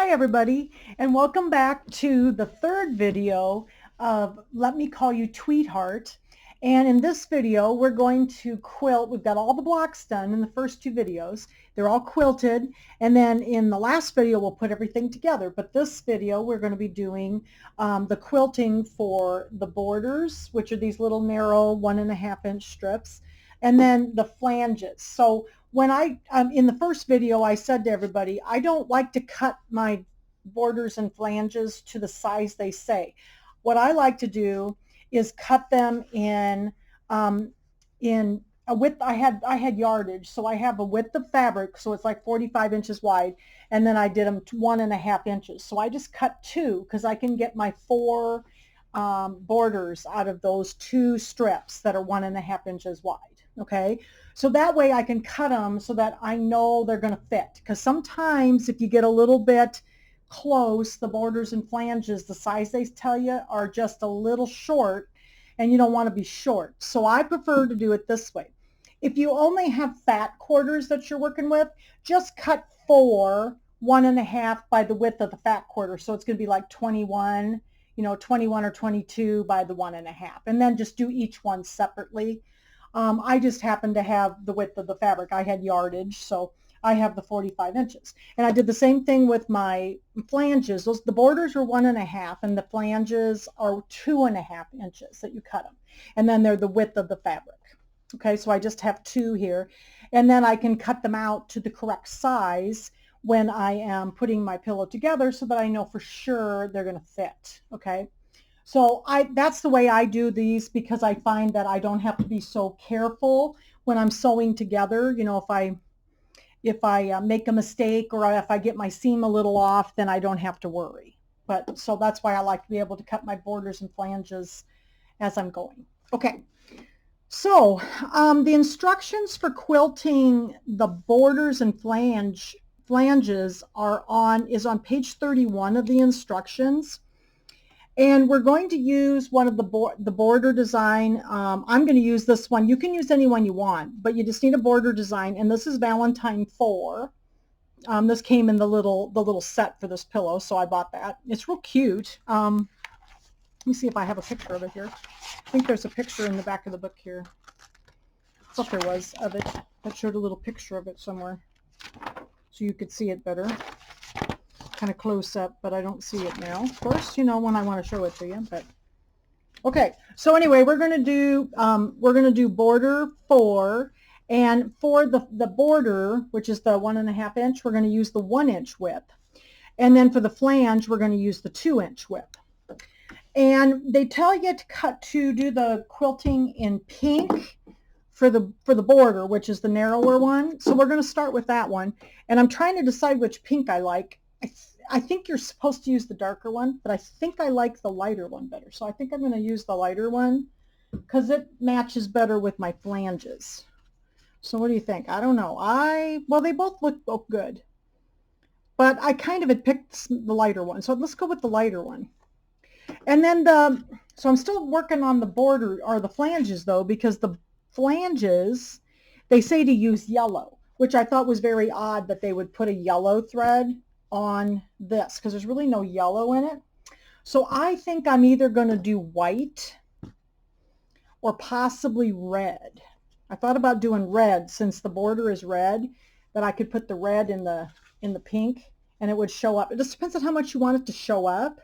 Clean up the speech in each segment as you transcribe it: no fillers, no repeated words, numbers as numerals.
Hi everybody, and welcome back to the third video of Let Me Call You Tweetheart. And in this video we're going to quilt. We've got all the blocks done in the first two videos. They're all quilted, and then in the last video we'll put everything together. But this video we're going to be doing the quilting for the borders, which are these little narrow 1.5-inch strips, and then the flanges. So when in the first video, I said to everybody, I don't like to cut my borders and flanges to the size they say. What I like to do is cut them in a width. I had yardage, so I have a width of fabric, so it's like 45 inches wide, and then I did them 1.5 inches. So I just cut two because I can get my four borders out of those two strips that are 1.5 inches wide. Okay, so that way I can cut them so that I know they're going to fit, because sometimes if you get a little bit close, the borders and flanges, the size they tell you, are just a little short, and you don't want to be short. So I prefer to do it this way. If you only have fat quarters that you're working with, just cut 1.5 by the width of the fat quarter. So it's going to be like 21, 21 or 22 by the 1.5, and then just do each one separately. I just happened to have the width of the fabric. I had yardage, so I have the 45 inches. And I did the same thing with my flanges. The borders are 1.5, and the flanges are 2.5 inches that you cut them. And then they're the width of the fabric. Okay, so I just have two here. And then I can cut them out to the correct size when I am putting my pillow together so that I know for sure they're going to fit. Okay. So that's the way I do these, because I find that I don't have to be so careful when I'm sewing together. If I make a mistake, or if I get my seam a little off, then I don't have to worry. But so that's why I like to be able to cut my borders and flanges as I'm going. Okay. So the instructions for quilting the borders and flanges is on page 31 of the instructions. And we're going to use one of the border design. I'm going to use this one. You can use any one you want, but you just need a border design. And this is Valentine 4. This came in the little set for this pillow, so I bought that. It's real cute. Let me see if I have a picture of it here. I think there's a picture in the back of the book here. I thought there was of it. That showed a little picture of it somewhere, so you could see it better. Kind of close up, but I don't see it now. Of course, when I want to show it to you. But okay, so anyway, we're going to do border 4, and for the border, which is the 1.5 inch, we're going to use the 1 inch width, and then for the flange, we're going to use the 2 inch width. And they tell you to do the quilting in pink for the border, which is the narrower one. So we're going to start with that one, and I'm trying to decide which pink I like. I think you're supposed to use the darker one, but I think I like the lighter one better. So I think I'm going to use the lighter one because it matches better with my flanges. So what do you think? I don't know. Well, they both look good, but I kind of had picked the lighter one. So let's go with the lighter one. And then so I'm still working on the border, or the flanges though, because the flanges, they say to use yellow, which I thought was very odd that they would put a yellow thread on this, because there's really no yellow in it. So I think I'm either going to do white or possibly red. I thought about doing red, since the border is red, that I could put the red in the pink and it would show up. It just depends on how much you want it to show up.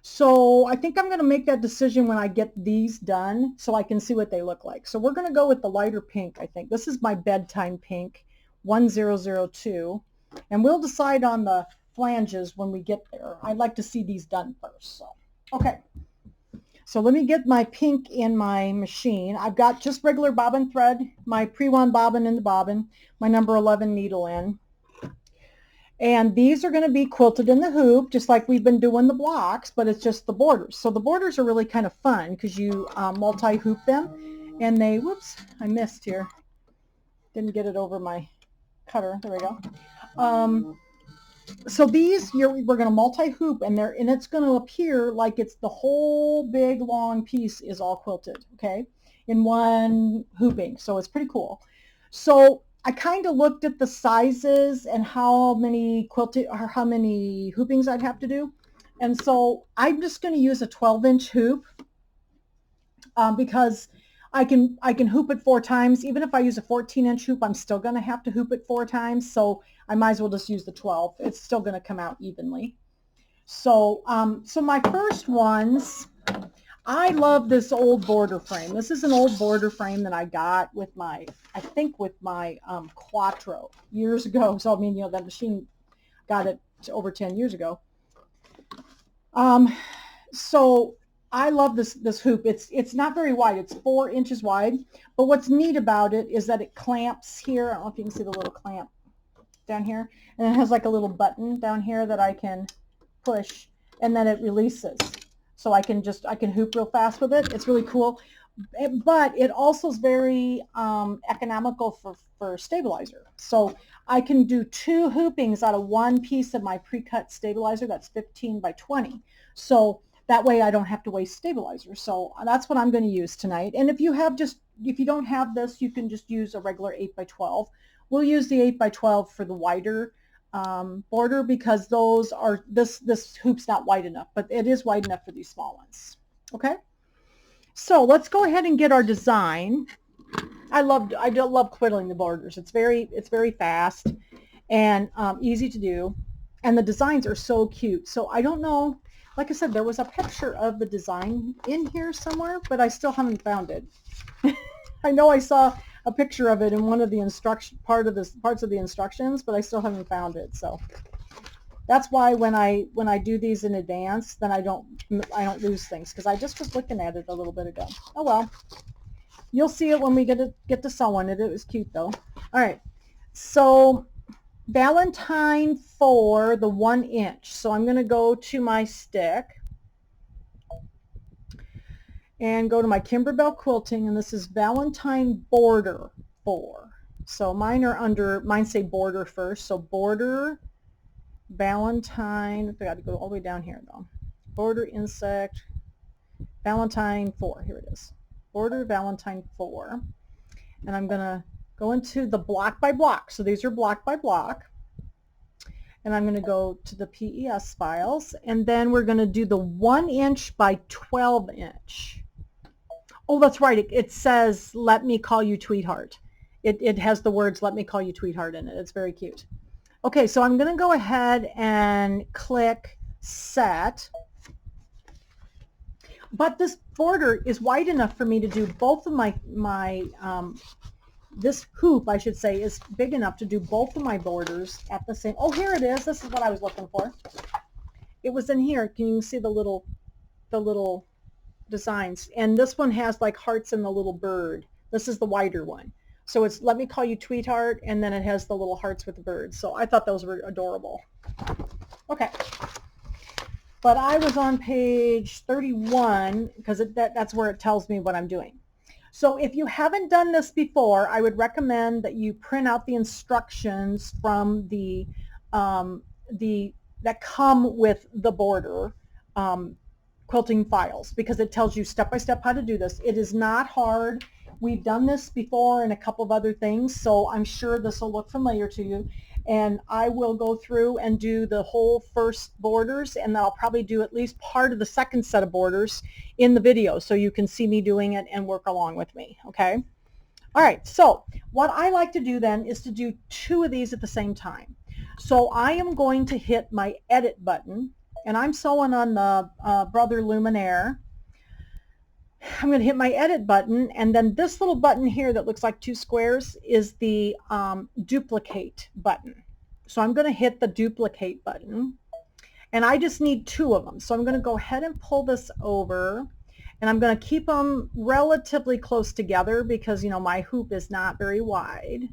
So I think I'm going to make that decision when I get these done, so I can see what they look like. So we're going to go with the lighter pink. I think this is my bedtime pink, 1002, and we'll decide on the flanges when we get there. I'd like to see these done first. So okay, so let me get my pink in my machine. I've got just regular bobbin thread, my pre-wound bobbin in the bobbin, my number 11 needle in, and these are going to be quilted in the hoop, just like we've been doing the blocks, but it's just the borders. So the borders are really kind of fun because you multi-hoop them, and they, whoops, I missed here, didn't get it over my cutter. There we go. So these, we're going to multi-hoop, and it's going to appear like it's the whole big long piece is all quilted, okay, in one hooping. So it's pretty cool. So I kind of looked at the sizes and how many quilting or how many hoopings I'd have to do. And so I'm just going to use a 12-inch hoop because I can hoop it 4 times. Even if I use a 14-inch hoop, I'm still going to have to hoop it 4 times. So I might as well just use the 12. It's still going to come out evenly. So, so my first ones, I love this old border frame. This is an old border frame that I got with my, I think with my Quattro years ago. So, I mean, you know, that machine got it over 10 years ago. So I love this hoop. It's not very wide. It's 4 inches wide. But what's neat about it is that it clamps here. I don't know if you can see the little clamp down here. And it has like a little button down here that I can push, and then it releases. So I can hoop real fast with it. It's really cool. But it also is very economical for stabilizer. So I can do 2 hoopings out of 1 piece of my pre-cut stabilizer. That's 15 by 20. So that way I don't have to waste stabilizer. So that's what I'm going to use tonight. And if you don't have this, you can just use a regular 8 by 12. We'll use the 8 by 12 for the wider border because this hoop's not wide enough, but it is wide enough for these small ones. Okay, so let's go ahead and get our design. I love quiddling the borders. It's very fast and easy to do, and the designs are so cute. So I don't know, like I said, there was a picture of the design in here somewhere, but I still haven't found it. I know I saw a picture of it in one of the parts of the instructions, but I still haven't found it. So that's why when I do these in advance, then I don't lose things, because I just was looking at it a little bit ago. Oh well, you'll see it when we get to sewing it. It was cute though. All right, so Valentine for the 1 inch. So I'm going to go to my stick and go to my Kimberbell quilting, and this is Valentine border 4. So mine say border first. So border Valentine, I got to go all the way down here though. Border insect Valentine 4. Here it is. Border Valentine 4. And I'm going to go into the block by block. So these are block by block. And I'm going to go to the PES files, and then we're going to do the 1 inch by 12 inch. Oh, that's right. It says, "Let me call you Tweetheart." It has the words, "Let me call you Tweetheart" in it. It's very cute. Okay, so I'm going to go ahead and click set. But this border is wide enough for me to do both of this hoop, I should say, is big enough to do both of my borders at the same. Oh, here it is. This is what I was looking for. It was in here. Can you see the little designs? And this one has like hearts and the little bird. This is the wider one. So it's "Let me call you Tweetheart," and then it has the little hearts with the birds. So I thought those were adorable. Okay. But I was on page 31 because that's where it tells me what I'm doing. So if you haven't done this before, I would recommend that you print out the instructions from that come with the border quilting files, because it tells you step by step how to do this. It is not hard. We've done this before in a couple of other things, so I'm sure this will look familiar to you. And I will go through and do the whole first borders, and I'll probably do at least part of the second set of borders in the video so you can see me doing it and work along with me, okay? All right, so what I like to do then is to do 2 of these at the same time. So I am going to hit my edit button, and I'm sewing on the Brother Luminaire. I'm going to hit my edit button, and then this little button here that looks like 2 squares is the duplicate button. So I'm going to hit the duplicate button, and I just need 2 of them. So I'm going to go ahead and pull this over, and I'm going to keep them relatively close together because, you know, my hoop is not very wide.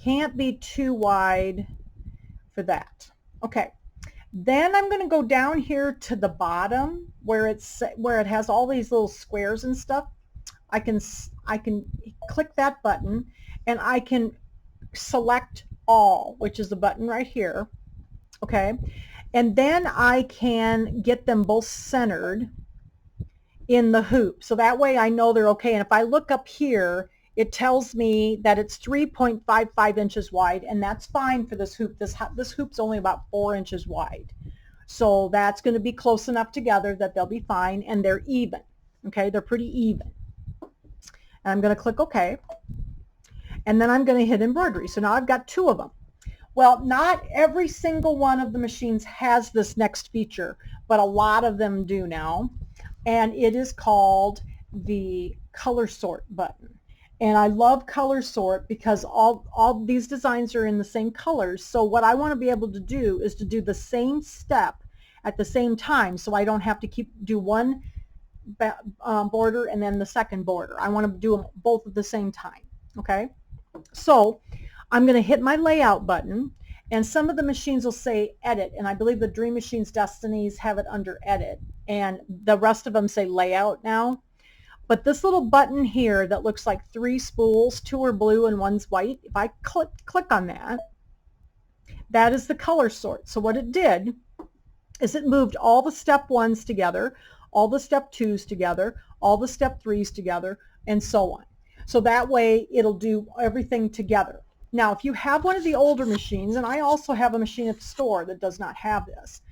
Can't be too wide for that. Okay. Then I'm going to go down here to the bottom where it has all these little squares and stuff. I can click that button, and I can select all, which is the button right here. Okay, and then I can get them both centered in the hoop, so that way I know they're okay. And if I look up here, it tells me that it's 3.55 inches wide, and that's fine for this hoop. This hoop's only about 4 inches wide. So that's going to be close enough together that they'll be fine, and they're even. Okay, they're pretty even. And I'm going to click OK. And then I'm going to hit embroidery. So now I've got 2 of them. Well, not every single one of the machines has this next feature, but a lot of them do now. And it is called the color sort button. And I love color sort because all these designs are in the same colors. So what I want to be able to do is to do the same step at the same time, so I don't have to do one border and then the second border. I want to do them both at the same time. Okay, so I'm going to hit my layout button, and some of the machines will say edit, and I believe the Dream Machines Destinies have it under edit, and the rest of them say layout now. But this little button here that looks like 3 spools, 2 are blue and 1's white, if I click on that, that is the color sort. So what it did is it moved all the step 1s together, all the step 2s together, all the step 3s together, and so on. So that way it'll do everything together. Now, if you have one of the older machines, and I also have a machine at the store that does not have this,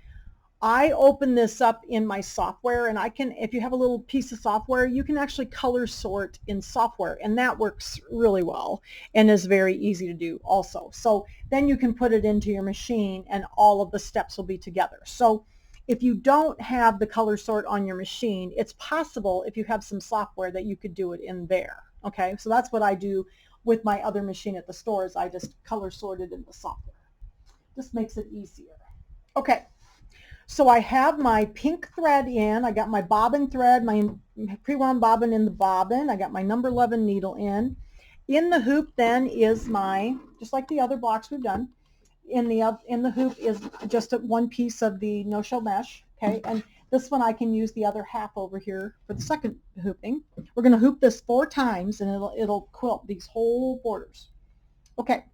I open this up in my software, and I can, if you have a little piece of software, you can actually color sort in software, and that works really well and is very easy to do also. So then you can put it into your machine and all of the steps will be together. So if you don't have the color sort on your machine, it's possible if you have some software that you could do it in there. Okay, so that's what I do with my other machine at the store, is I just color sort it in the software. This makes it easier. Okay. So I have my pink thread in, I got my bobbin thread, my pre-wound bobbin in the bobbin, I got my number 11 needle in. In the hoop then is my, just like the other blocks we've done, in the hoop is just one piece of the no-show mesh, okay, and this one I can use the other half over here for the second hooping. We're going to hoop this 4 times and it'll quilt these whole borders. Okay,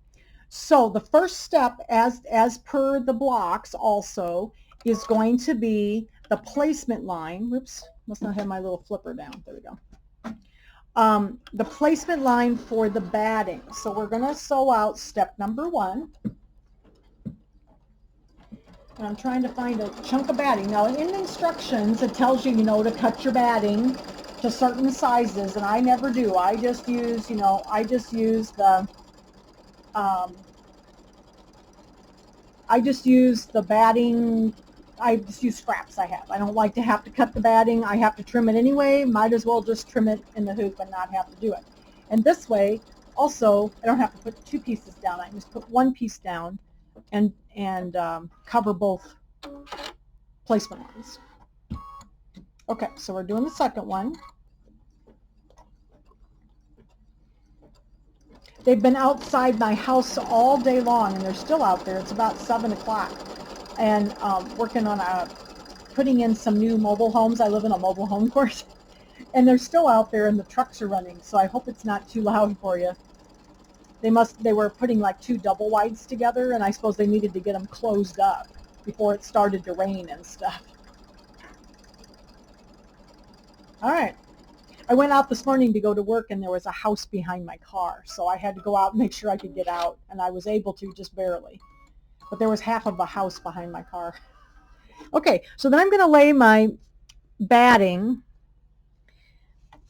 so the first step, as per the blocks also, is going to be the placement line. Whoops, must not have my little flipper down. There we go. The placement line for the batting. So we're going to sew out step number 1. And I'm trying to find a chunk of batting. Now in the instructions it tells you, to cut your batting to certain sizes, and I never do. I just use, I just use the batting. I just use scraps I have. I don't like to have to cut the batting. I have to trim it anyway. Might as well just trim it in the hoop and not have to do it. And this way, also, I don't have to put 2 pieces down. I can just put 1 piece down and cover both placement lines. Okay, so we're doing the second one. They've been outside my house all day long, and they're still out there. It's about 7 o'clock. And working on putting in some new mobile homes. I live in a mobile home course, and they're still out there, and the trucks are running. So I hope it's not too loud for you. They were putting like 2 double wides together, and I suppose they needed to get them closed up before it started to rain and stuff. All right. I went out this morning to go to work, and there was a house behind my car, so I had to go out and make sure I could get out, and I was able to, just barely. But there was half of a house behind my car. Okay, so then I'm going to lay my batting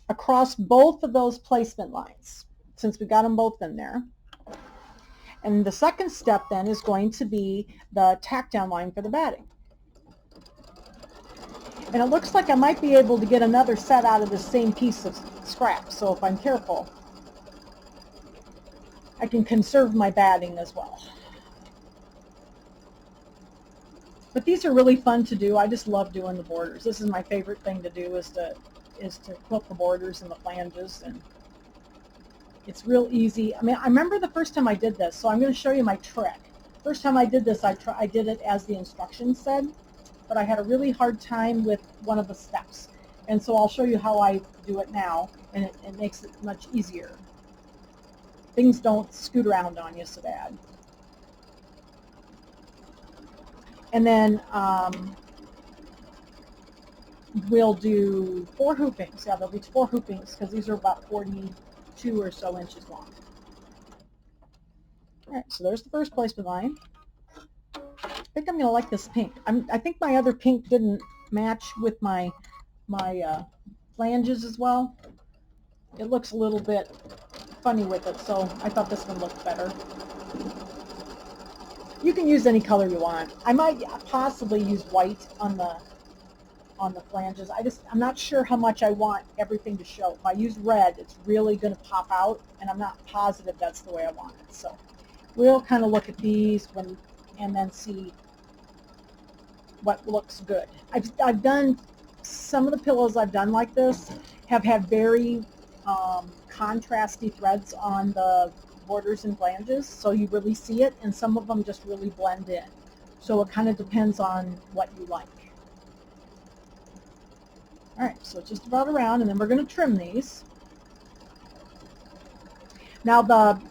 across both of those placement lines, since we got them both in there. And the second step then is going to be the tack down line for the batting. And it looks like I might be able to get another set out of the same piece of scrap, so if I'm careful, I can conserve my batting as well. But these are really fun to do. I just love doing the borders. This is my favorite thing to do, is to quilt the borders and the flanges, and it's real easy. I mean, I remember the first time I did this, so I'm going to show you my trick. First time I did this, I did it as the instructions said, but I had a really hard time with one of the steps. And so I'll show you how I do it now, and it makes it much easier. Things don't scoot around on you so bad. And then we'll do 4 hoopings. Yeah, there'll be 4 hoopings because these are about 42 2 or so inches long. All right, so there's the first placement line. I think I'm going to like this pink. I think my other pink didn't match with my flanges as well. It looks a little bit funny with it, so I thought this one looked better. You can use any color you want. I might possibly use white on the flanges. I'm not sure how much I want everything to show. If I use red, it's really going to pop out, and I'm not positive that's the way I want it. So we'll kind of look at these and then see what looks good. I've done some of the pillows I've done like this have had very contrasty threads on the borders and flanges, so you really see it, and some of them just really blend in. So it kind of depends on what you like. All right, so it's just about around, and then we're going to trim these. Now the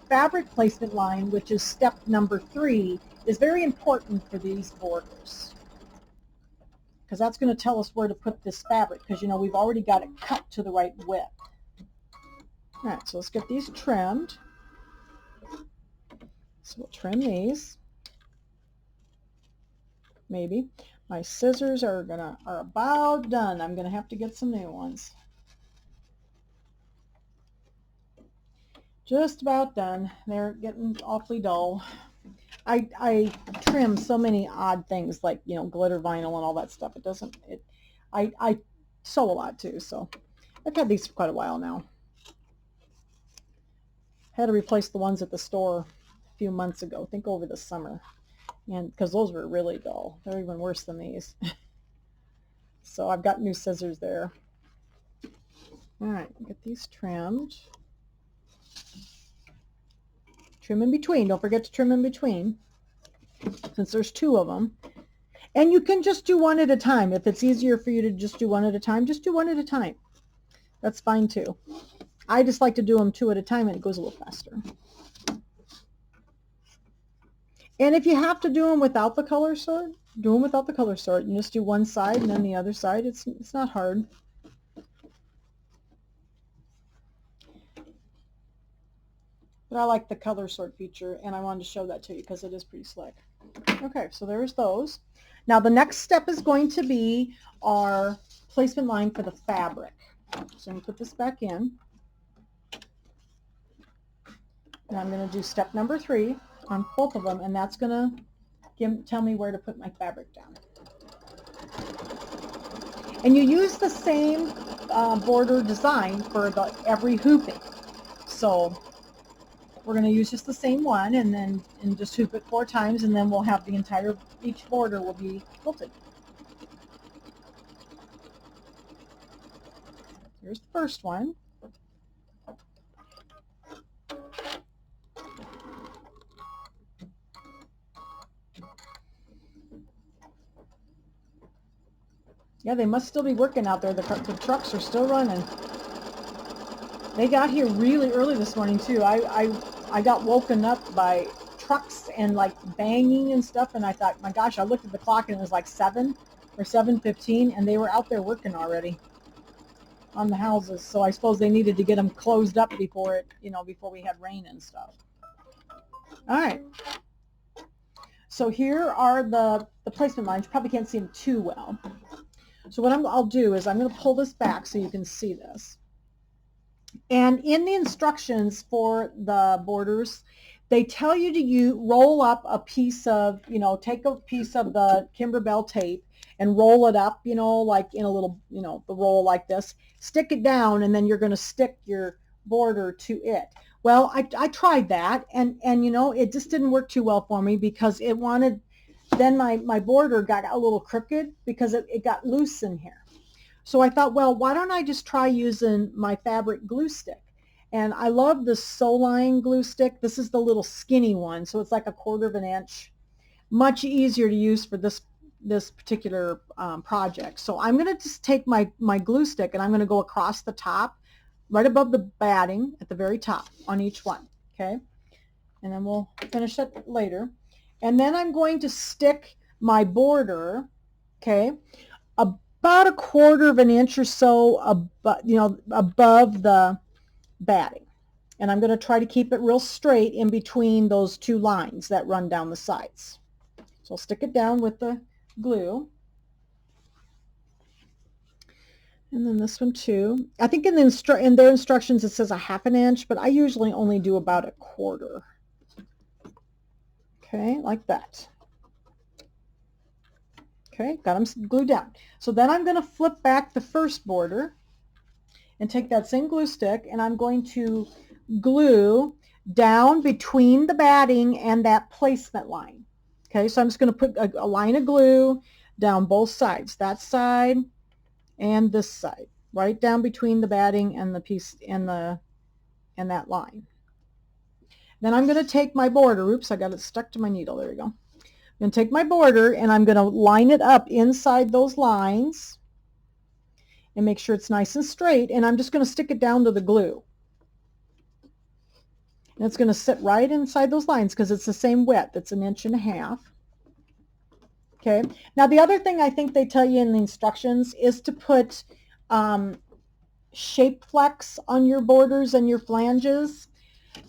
fabric placement line, which is step number 3, is very important for these borders, because that's going to tell us where to put this fabric, because you know we've already got it cut to the right width. All right, so let's get these trimmed. So we'll trim these. Maybe. My scissors are about done. I'm gonna have to get some new ones. Just about done. They're getting awfully dull. I trim so many odd things like, you know, glitter vinyl and all that stuff. I sew a lot too, so I've had these for quite a while now. Had to replace the ones at the store a few months ago, I think over the summer, and because those were really dull. They're even worse than these. So I've got new scissors there. All right, get these trimmed. Trim in between. Don't forget to trim in between, since there's 2 of them. And you can just do one at a time. If it's easier for you to just do one at a time, just do one at a time. That's fine too. I just like to do them 2 at a time, and it goes a little faster. And if you have to do them without the color sort, do them without the color sort. You just do one side and then the other side. It's not hard. But I like the color sort feature, and I wanted to show that to you because it is pretty slick. Okay, so there's those. Now the next step is going to be our placement line for the fabric. So I'm going to put this back in. And I'm going to do step number 3 on both of them, and that's going to tell me where to put my fabric down. And you use the same border design for every hooping. So we're going to use just the same one, and just hoop it 4 times, and then we'll have each border will be quilted. Here's the first one. Yeah, they must still be working out there. The trucks are still running. They got here really early this morning too. I got woken up by trucks and like banging and stuff, and I thought, my gosh, I looked at the clock and it was like 7 or 7:15, and they were out there working already on the houses. So I suppose they needed to get them closed up before we had rain and stuff. All right. So here are the placement lines. You probably can't see them too well. So what I'll do is I'm going to pull this back so you can see this. And in the instructions for the borders, they tell you to roll up a piece of, take a piece of the Kimberbell tape and roll it up, like in a little, the roll like this. Stick it down, and then you're going to stick your border to it. Well, I tried that, and it just didn't work too well for me because it wanted, then my border got a little crooked because it got loose in here. So I thought, well, why don't I just try using my fabric glue stick? And I love the Soline glue stick. This is the little skinny one, so it's like 1/4 inch. Much easier to use for this particular project. So I'm going to just take my glue stick, and I'm going to go across the top, right above the batting at the very top on each one, okay? And then we'll finish it later. And then I'm going to stick my border, okay, about 1/4 inch or so above batting. And I'm going to try to keep it real straight in between those two lines that run down the sides. So I'll stick it down with the glue. And then this one too. I think in their instructions it says 1/2 inch, but I usually only do about 1/4. Okay, like that. Okay, got them glued down. So then I'm going to flip back the first border and take that same glue stick, and I'm going to glue down between the batting and that placement line. Okay, so I'm just going to put a line of glue down both sides, that side and this side, right down between the batting and the piece and that line. Then I'm going to take my border. Oops, I got it stuck to my needle. There we go. I'm going to take my border and I'm going to line it up inside those lines and make sure it's nice and straight, and I'm just going to stick it down to the glue. And it's going to sit right inside those lines because it's the same width. It's 1.5 inches. Okay. Now the other thing I think they tell you in the instructions is to put shape flex on your borders and your flanges.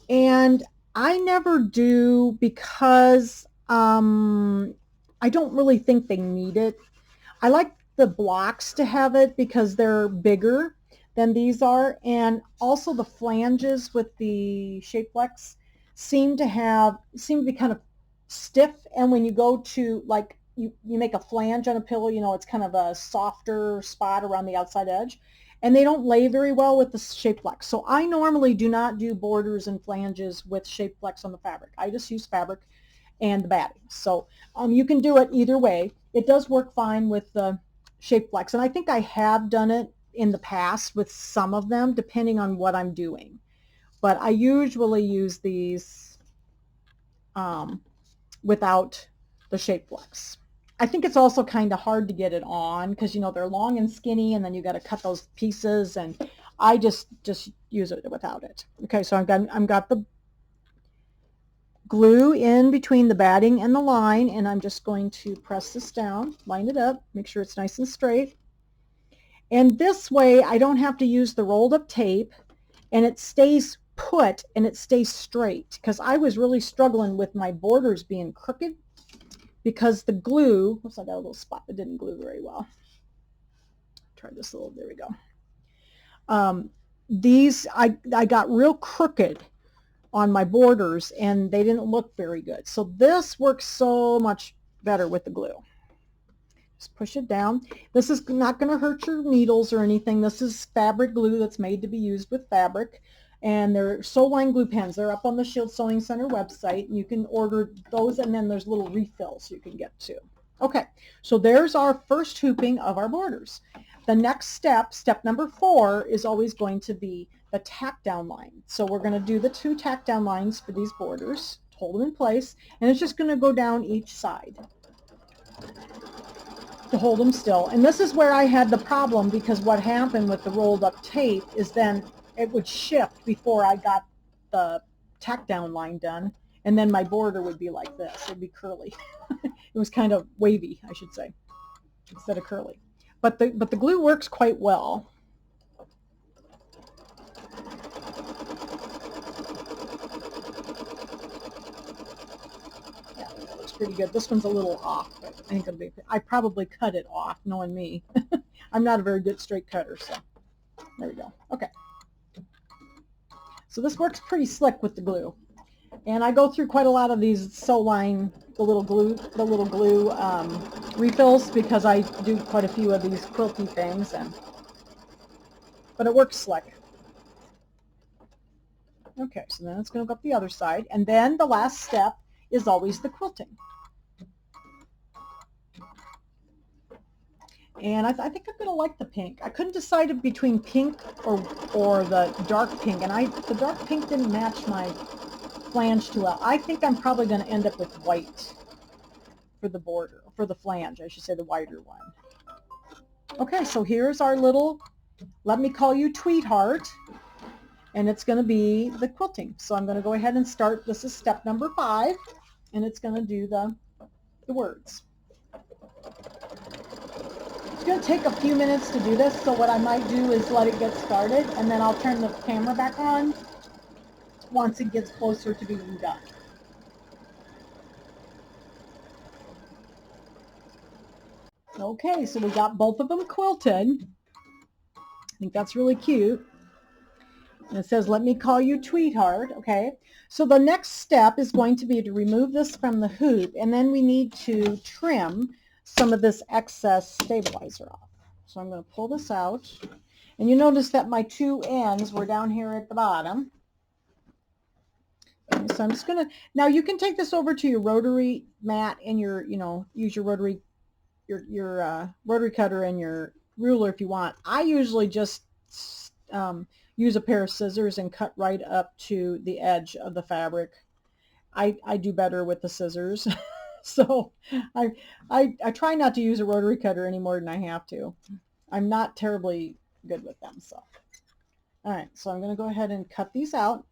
And I never do because I don't really think they need it. I like the blocks to have it because they're bigger than these are, and also the flanges with the shape flex seem to be kind of stiff, and when you go to like you make a flange on a pillow, you know, it's kind of a softer spot around the outside edge, and they don't lay very well with the shape flex. So I normally do not do borders and flanges with shape flex on the fabric. I just use fabric and the batting. So you can do it either way. It does work fine with the shape flex, and I think I have done it in the past with some of them depending on what I'm doing, but I usually use these without the shape flex. I think it's also kind of hard to get it on because, you know, they're long and skinny, and then you got to cut those pieces, and I just use it without it. Okay, so I've got the glue in between the batting and the line, and I'm just going to press this down, line it up, make sure it's nice and straight. And this way I don't have to use the rolled up tape, and it stays put and it stays straight, because I was really struggling with my borders being crooked because the glue, oops, I got a little spot that didn't glue very well. Try this a little, there we go. These, I got real crooked on my borders, and they didn't look very good. So this works so much better with the glue. Just push it down. This is not going to hurt your needles or anything. This is fabric glue that's made to be used with fabric, and they're Soline glue pens. They're up on the Shield Sewing Center website, and you can order those, and then there's little refills you can get too. Okay, so there's our first hooping of our borders. The next step, step number 4, is always going to be the tack down line. So we're going to do the 2 tack down lines for these borders, hold them in place, and it's just going to go down each side to hold them still. And this is where I had the problem, because what happened with the rolled up tape is then it would shift before I got the tack down line done, and then my border would be like this. It would be curly. It was kind of wavy, I should say, instead of curly. But the glue works quite well. Yeah, that looks pretty good. This one's a little off, but I think it'll be. I probably cut it off, knowing me. I'm not a very good straight cutter, so there we go. Okay. So this works pretty slick with the glue, and I go through quite a lot of these Soline, the little glue refills, because I do quite a few of these quilty things, but it works slick. Okay, so then it's going to go up the other side, and then the last step is always the quilting. And I think I'm going to like the pink. I couldn't decide between pink or the dark pink, and the dark pink didn't match my flange too well. I think I'm probably going to end up with white for the border, for the flange, I should say, the whiter one. Okay, so here's our little Let Me Call You Tweetheart, and it's going to be the quilting. So I'm going to go ahead and start. This is step number 5, and it's going to do the words. going to take a few minutes to do this, so what I might do is let it get started, and then I'll turn the camera back on once it gets closer to being done. Okay, so we got both of them quilted. I think that's really cute. And it says, "Let me call you Tweetheart." Okay, so the next step is going to be to remove this from the hoop, and then we need to trim some of this excess stabilizer off. So I'm going to pull this out, and you notice that my two ends were down here at the bottom. Okay, so I'm just going to, now you can take this over to your rotary mat and your, use your rotary cutter and your ruler if you want. I usually just use a pair of scissors and cut right up to the edge of the fabric. I do better with the scissors. So I try not to use a rotary cutter any more than I have to. I'm not terribly good with them. So, all right, so I'm going to go ahead and cut these out,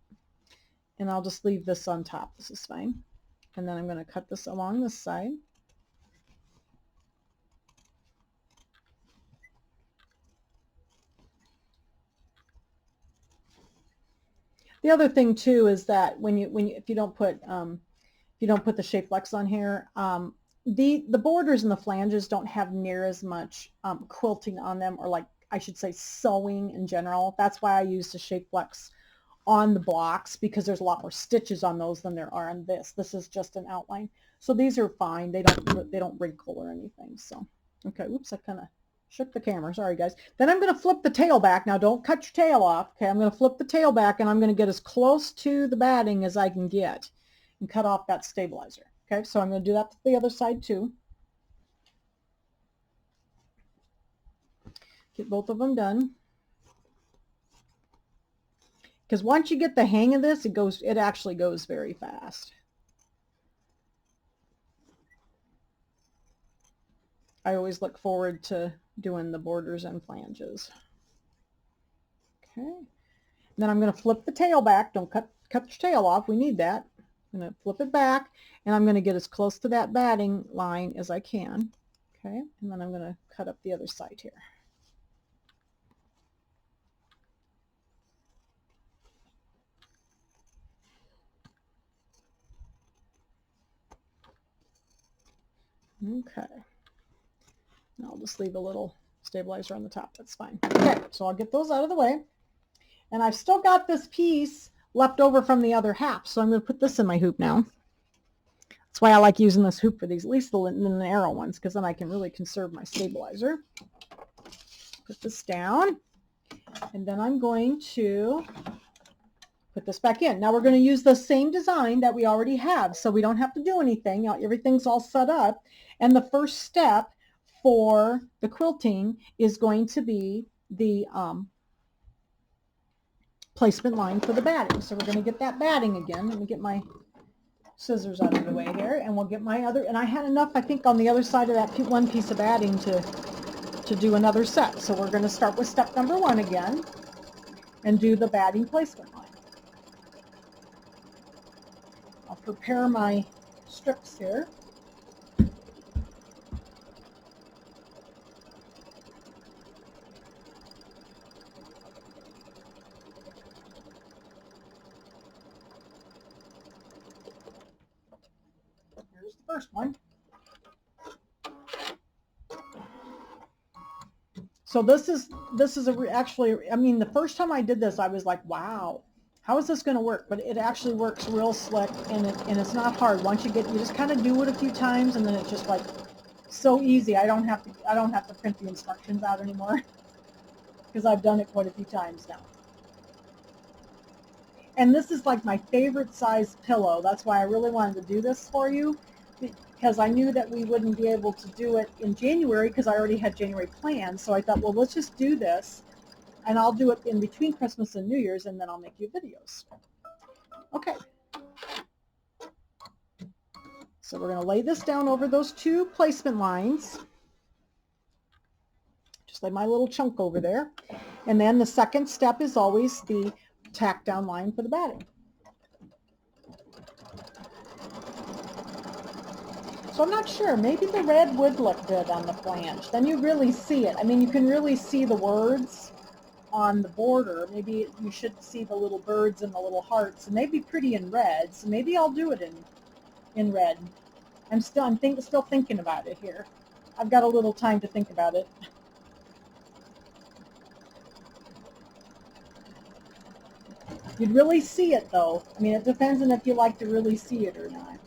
and I'll just leave this on top. This is fine. And then I'm going to cut this along this side. The other thing too is that if you don't put the shape flex on here, the borders and the flanges don't have near as much quilting on them, or like I should say sewing in general. That's why I use the shape flex on the blocks, because there's a lot more stitches on those than there are on this. This is just an outline. So these are fine. They don't wrinkle or anything. So, okay, whoops, I kind of shook the camera. Sorry, guys. Then I'm going to flip the tail back. Now, don't cut your tail off. Okay, I'm going to flip the tail back, and I'm going to get as close to the batting as I can get and cut off that stabilizer. Okay, so I'm going to do that to the other side too. Get both of them done. Because once you get the hang of this, it actually goes very fast. I always look forward to doing the borders and flanges. Okay. And then I'm going to flip the tail back. Don't cut your tail off. We need that. I'm going to flip it back, and I'm going to get as close to that batting line as I can. Okay. And then I'm going to cut up the other side here. Okay. I'll just leave a little stabilizer on the top. That's fine. Okay, so I'll get those out of the way. And I've still got this piece left over from the other half, so I'm going to put this in my hoop now. That's why I like using this hoop for these, at least the narrow ones, because then I can really conserve my stabilizer. Put this down, and then I'm going to put this back in. Now we're going to use the same design that we already have, so we don't have to do anything. Now, everything's all set up, and the first step for the quilting is going to be the placement line for the batting. So we're going to get that batting again. Let me get my scissors out of the way here, and we'll get my other, and I had enough, I think, on the other side of that one piece of batting to do another set. So we're going to start with step number 1 again and do the batting placement line. I'll prepare my strips here. Here's the first one. So this is actually, I mean, the first time I did this, I was like, wow, how is this going to work? But it actually works real slick, and it's not hard. Once you just kind of do it a few times, and then it's just like so easy. I don't have to print the instructions out anymore because I've done it quite a few times now. And this is like my favorite size pillow. That's why I really wanted to do this for you, because I knew that we wouldn't be able to do it in January because I already had January planned. So I thought, well, let's just do this, and I'll do it in between Christmas and New Year's, and then I'll make you videos. Okay. So we're going to lay this down over those 2 placement lines. Just lay my little chunk over there. And then the second step is always the tack down line for the batting. So I'm not sure. Maybe the red would look good on the flange. Then you really see it. I mean, you can really see the words on the border. Maybe you should see the little birds and the little hearts, and they'd be pretty in red. So maybe I'll do it in red. I'm still thinking about it here. I've got a little time to think about it. You'd really see it though. I mean, it depends on if you like to really see it or not.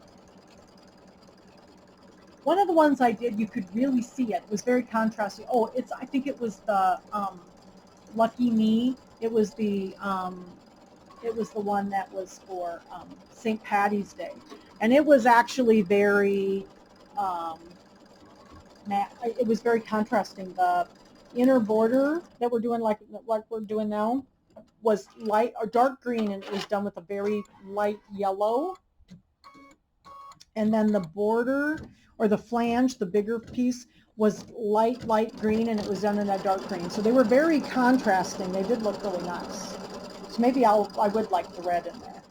One of the ones I did, you could really see it. It was very contrasty. Oh, I think it was the Lucky Me. It was the one that was for St. Patty's Day, and it was actually very it was very contrasting. The inner border that we're doing like we're doing now was light or dark green, and it was done with a very light yellow. And then the border or the flange, the bigger piece, was light green, and it was done in a dark green. So they were very contrasting. They did look really nice. So maybe I would like the red in there.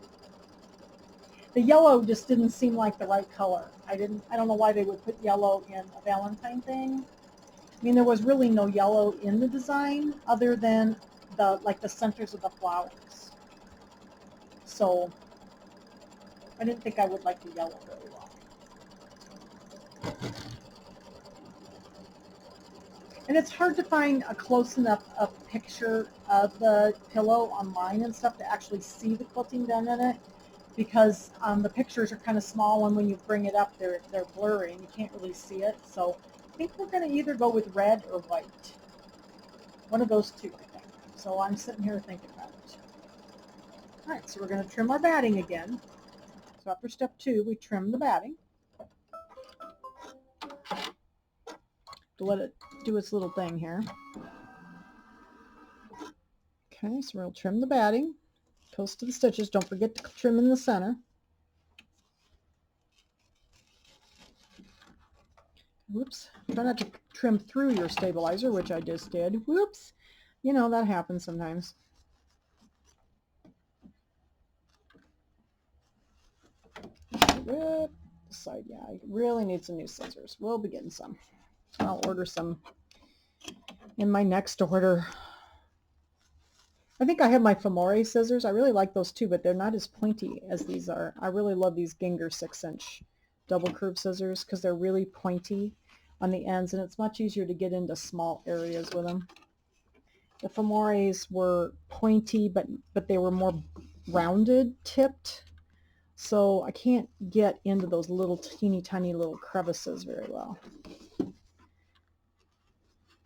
The yellow just didn't seem like the right color. I don't know why they would put yellow in a Valentine thing. I mean, there was really no yellow in the design other than the centers of the flowers. So I didn't think I would like the yellow very well. And it's hard to find a close enough picture of the pillow online and stuff to actually see the quilting done in it, because the pictures are kind of small, and when you bring it up, they're blurry and you can't really see it. So I think we're going to either go with red or white. One of those two, I think. So I'm sitting here thinking about it. All right, so we're going to trim our batting again. So after step 2, we trim the batting. To let it do its little thing here. Okay, so we'll trim the batting close to the stitches. Don't forget to trim in the center. Whoops. Try not to trim through your stabilizer, which I just did. Whoops. You know, that happens sometimes. Rip the side. Yeah, I really need some new scissors. We'll be getting some. I'll order some in my next order. I think I have my Femore scissors. I really like those too, but they're not as pointy as these are. I really love these Ginger 6-inch double curve scissors because they're really pointy on the ends, and it's much easier to get into small areas with them. The Femores were pointy, but they were more rounded tipped, so I can't get into those little teeny tiny little crevices very well.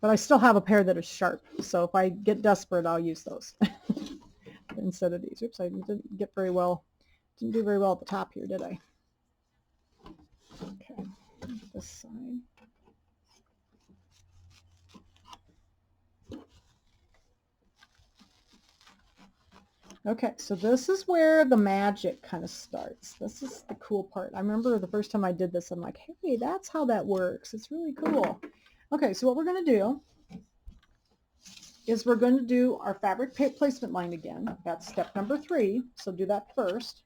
But I still have a pair that are sharp, so if I get desperate, I'll use those instead of these. Oops, I didn't do very well at the top here, did I? Okay, this side. Okay, so this is where the magic kind of starts. This is the cool part. I remember the first time I did this, I'm like, hey, that's how that works. It's really cool. Okay, so what we're going to do is we're going to do our fabric placement line again. That's step number 3, so do that first.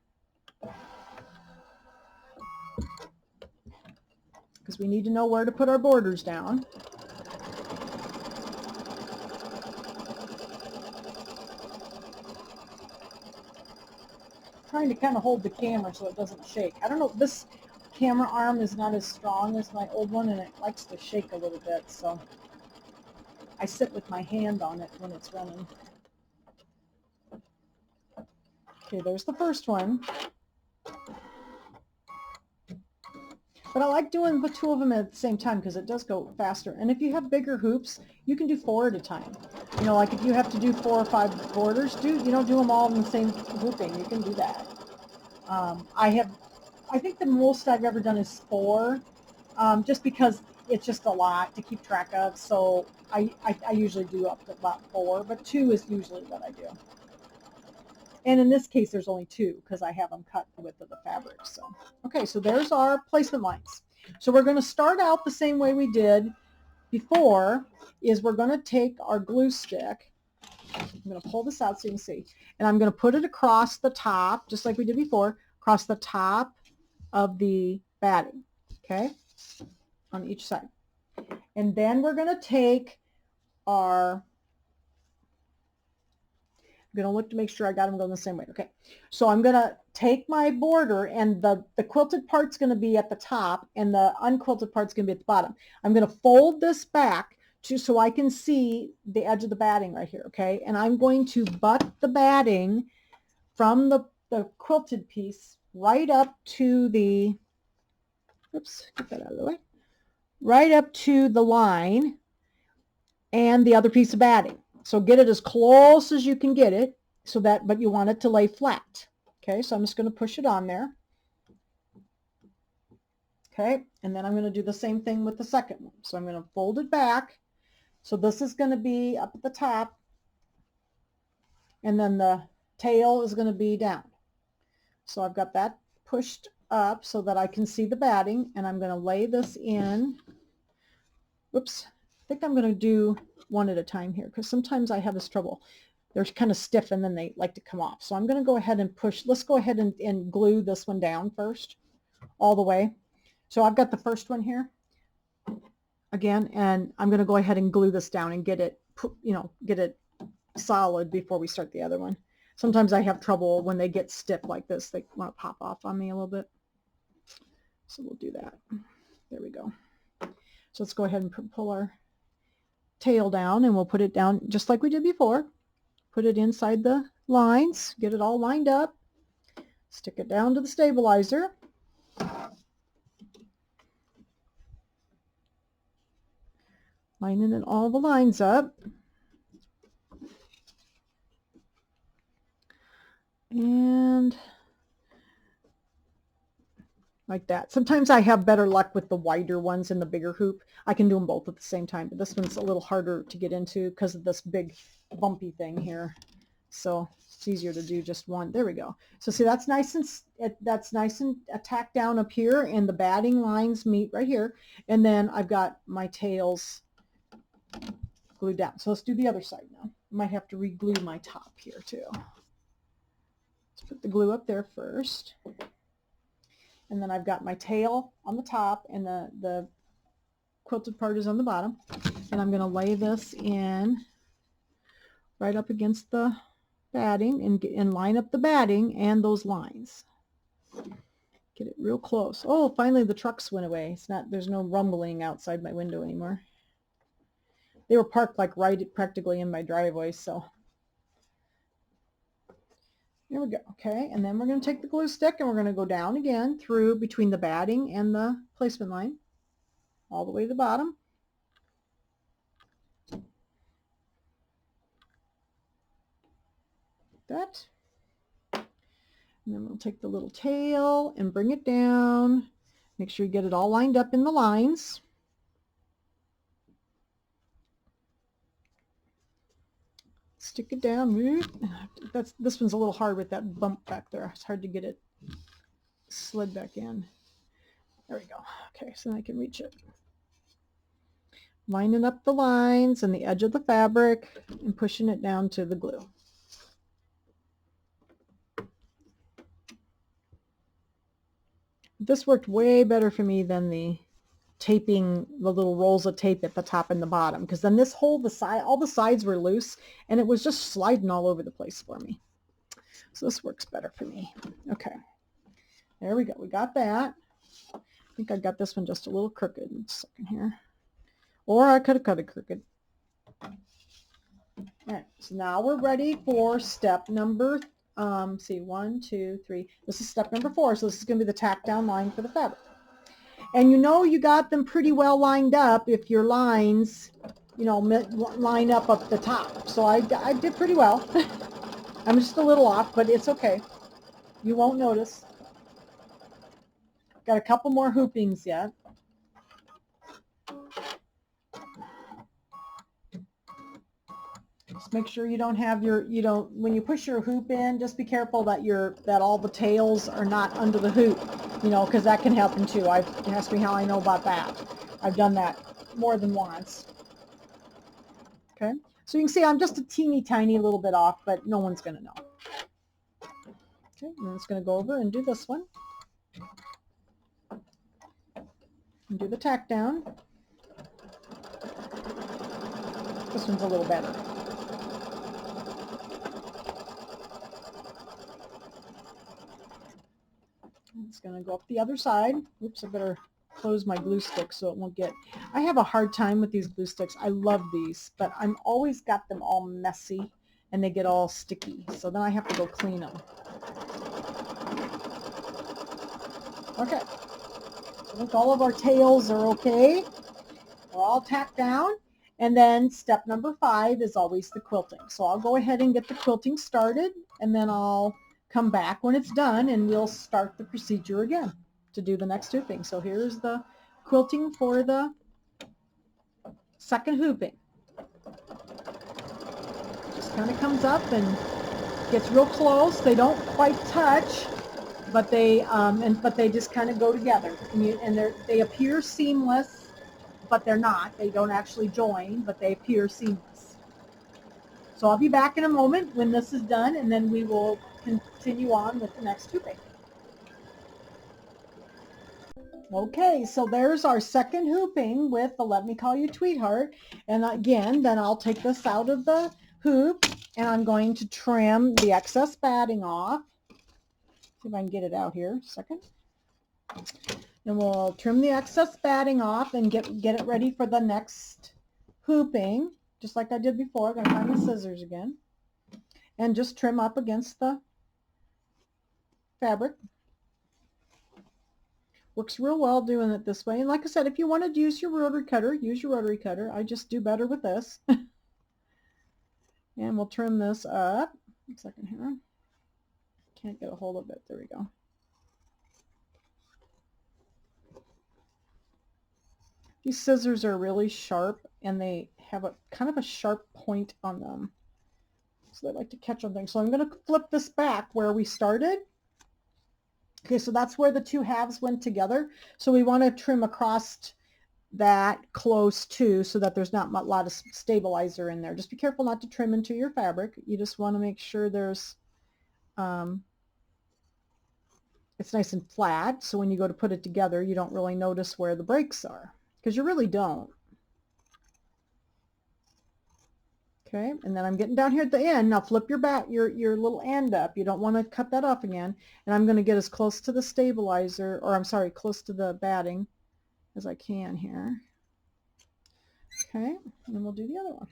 Because we need to know where to put our borders down. Trying to kind of hold the camera so it doesn't shake. I don't know, this camera arm is not as strong as my old one, and it likes to shake a little bit, so I sit with my hand on it when it's running. Okay, there's the first one. But I like doing the 2 of them at the same time because it does go faster. And if you have bigger hoops, you can do 4 at a time. You know, like if you have to do 4 or 5 borders, do them all in the same grouping. You can do that. I think the most I've ever done is 4, just because it's just a lot to keep track of. So I usually do up to about 4, but 2 is usually what I do. And in this case, there's only 2 because I have them cut the width of the fabric. So, okay, so there's our placement lines. So we're going to start out the same way we did before, is we're going to take our glue stick. I'm going to pull this out so you can see. And I'm going to put it across the top, just like we did before, across the top of the batting. okay, on each side. And then we're going to take our, I'm going to look to make sure I got them going the same way. Okay, so I'm going to take my border, and the quilted part's going to be at the top and the unquilted part's going to be at the bottom. I'm going to fold this back so I can see the edge of the batting right here, okay? And I'm going to butt the batting from the quilted piece right up to the, oops, get that out of the way, right up to the line and the other piece of batting. So get it as close as you can get it, so that, but you want it to lay flat. Okay, so I'm just going to push it on there. Okay, and then I'm going to do the same thing with the second one. So I'm going to fold it back. So this is going to be up at the top, and then the tail is going to be down. So I've got that pushed up so that I can see the batting, and I'm going to lay this in. Whoops, I think I'm going to do one at a time here, because sometimes I have this trouble. They're kind of stiff and then they like to come off. So I'm going to go ahead and push. Let's go ahead and glue this one down first, all the way. So I've got the first one here again, and I'm going to go ahead and glue this down and get it, get it solid before we start the other one. Sometimes I have trouble when they get stiff like this. They want to pop off on me a little bit. So we'll do that. There we go. So let's go ahead and pull our tail down, and we'll put it down just like we did before. Put it inside the lines, get it all lined up, stick it down to the stabilizer. Lining it all the lines up. And like that. Sometimes I have better luck with the wider ones and the bigger hoop. I can do them both at the same time, but this one's a little harder to get into because of this big bumpy thing here. So it's easier to do just one. There we go. So see, that's nice and tacked down up here, and the batting lines meet right here. And then I've got my tails glued down. So let's do the other side now. I might have to re-glue my top here too. Let's put the glue up there first. And then I've got my tail on the top, and the quilted part is on the bottom. And I'm going to lay this in right up against the batting and line up the batting and those lines. Get it real close. Oh, finally the trucks went away. There's no rumbling outside my window anymore. They were parked like right practically in my driveway, so. Here we go. Okay, and then we're going to take the glue stick and we're going to go down again through between the batting and the placement line, all the way to the bottom. That. And then we'll take the little tail and bring it down. Make sure you get it all lined up in the lines. Stick it down. This one's a little hard with that bump back there. It's hard to get it slid back in. There we go. Okay, so I can reach it. Lining up the lines and the edge of the fabric and pushing it down to the glue. This worked way better for me than the taping the little rolls of tape at the top and the bottom, because then this whole all the sides were loose and it was just sliding all over the place for me. So this works better for me. Okay, there we go. We got that. I think I got this one just a little crooked. Just a second here, or I could have cut it crooked. All right, so now we're ready for step number. See, 1, 2, 3. This is step number 4. So this is going to be the tack down line for the fabric. And you know you got them pretty well lined up if your lines, line up the top. So I did pretty well. I'm just a little off, but it's okay. You won't notice. Got a couple more hoopings yet. Just make sure you don't have when you push your hoop in, just be careful that all the tails are not under the hoop, because that can happen too. Ask me how I know about that. I've done that more than once. Okay, so you can see I'm just a teeny tiny little bit off, but no one's going to know. Okay, I'm just going to go over and do this one. and do the tack down. This one's a little better. It's going to go up the other side. Oops, I better close my glue stick so it won't get... I have a hard time with these glue sticks. I love these, but I'm always got them all messy and they get all sticky. So then I have to go clean them. Okay. I think all of our tails are okay. We're all tacked down. And then step number 5 is always the quilting. So I'll go ahead and get the quilting started, and then I'll come back when it's done and we'll start the procedure again to do the next hooping. So here's the quilting for the second hooping. Just kind of comes up and gets real close. They don't quite touch, but they just kind of go together, and they appear seamless, but they're not. They don't actually join, but they appear seamless. So I'll be back in a moment when this is done, and then we will continue on with the next hooping. Okay, so there's our second hooping with the Let Me Call You Tweetheart. And again, then I'll take this out of the hoop, and I'm going to trim the excess batting off. See if I can get it out here a second. And we'll trim the excess batting off and get it ready for the next hooping, just like I did before. I'm going to find the scissors again and just trim up against the fabric. Works real well doing it this way. And like I said, if you want to use your rotary cutter, use your rotary cutter. I just do better with this. And we'll trim this up. A second here. Can't get a hold of it. There we go. These scissors are really sharp, and they have a kind of a sharp point on them. So they like to catch on things. So I'm going to flip this back where we started. Okay, so that's where the two halves went together. So we want to trim across that close to, so that there's not a lot of stabilizer in there. Just be careful not to trim into your fabric. You just want to make sure there's it's nice and flat, so when you go to put it together, you don't really notice where the breaks are, because you really don't. Okay, and then I'm getting down here at the end. Now flip your little end up. You don't want to cut that off again. And I'm going to get as close to the stabilizer, or I'm sorry, close to the batting as I can here. Okay, and then we'll do the other one.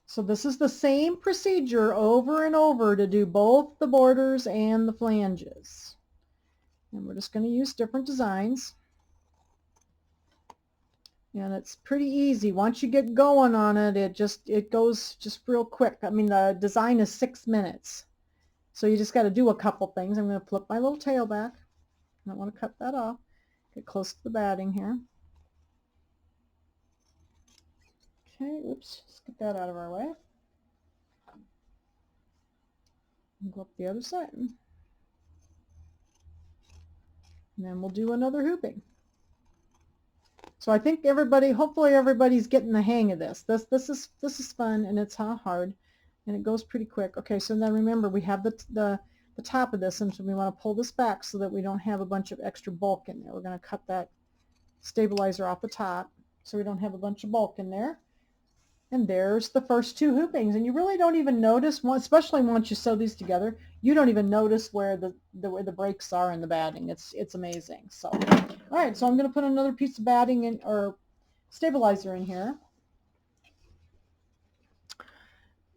So this is the same procedure over and over to do both the borders and the flanges. And we're just going to use different designs. And it's pretty easy. Once you get going on it, it goes just real quick. I mean, the design is 6 minutes. So you just got to do a couple things. I'm going to flip my little tail back. I don't want to cut that off. Get close to the batting here. Okay, oops, let's get that out of our way. And go up the other side. And then we'll do another hooping. So I think hopefully everybody's getting the hang of this. This is fun, and it's not hard, and it goes pretty quick. Okay, so then remember we have the top of this, and so we want to pull this back so that we don't have a bunch of extra bulk in there. We're going to cut that stabilizer off the top so we don't have a bunch of bulk in there. And there's the first two hoopings, and you really don't even notice, especially once you sew these together, you don't even notice where the breaks are in the batting. It's amazing. So, all right, so I'm going to put another piece of batting in, or stabilizer in here,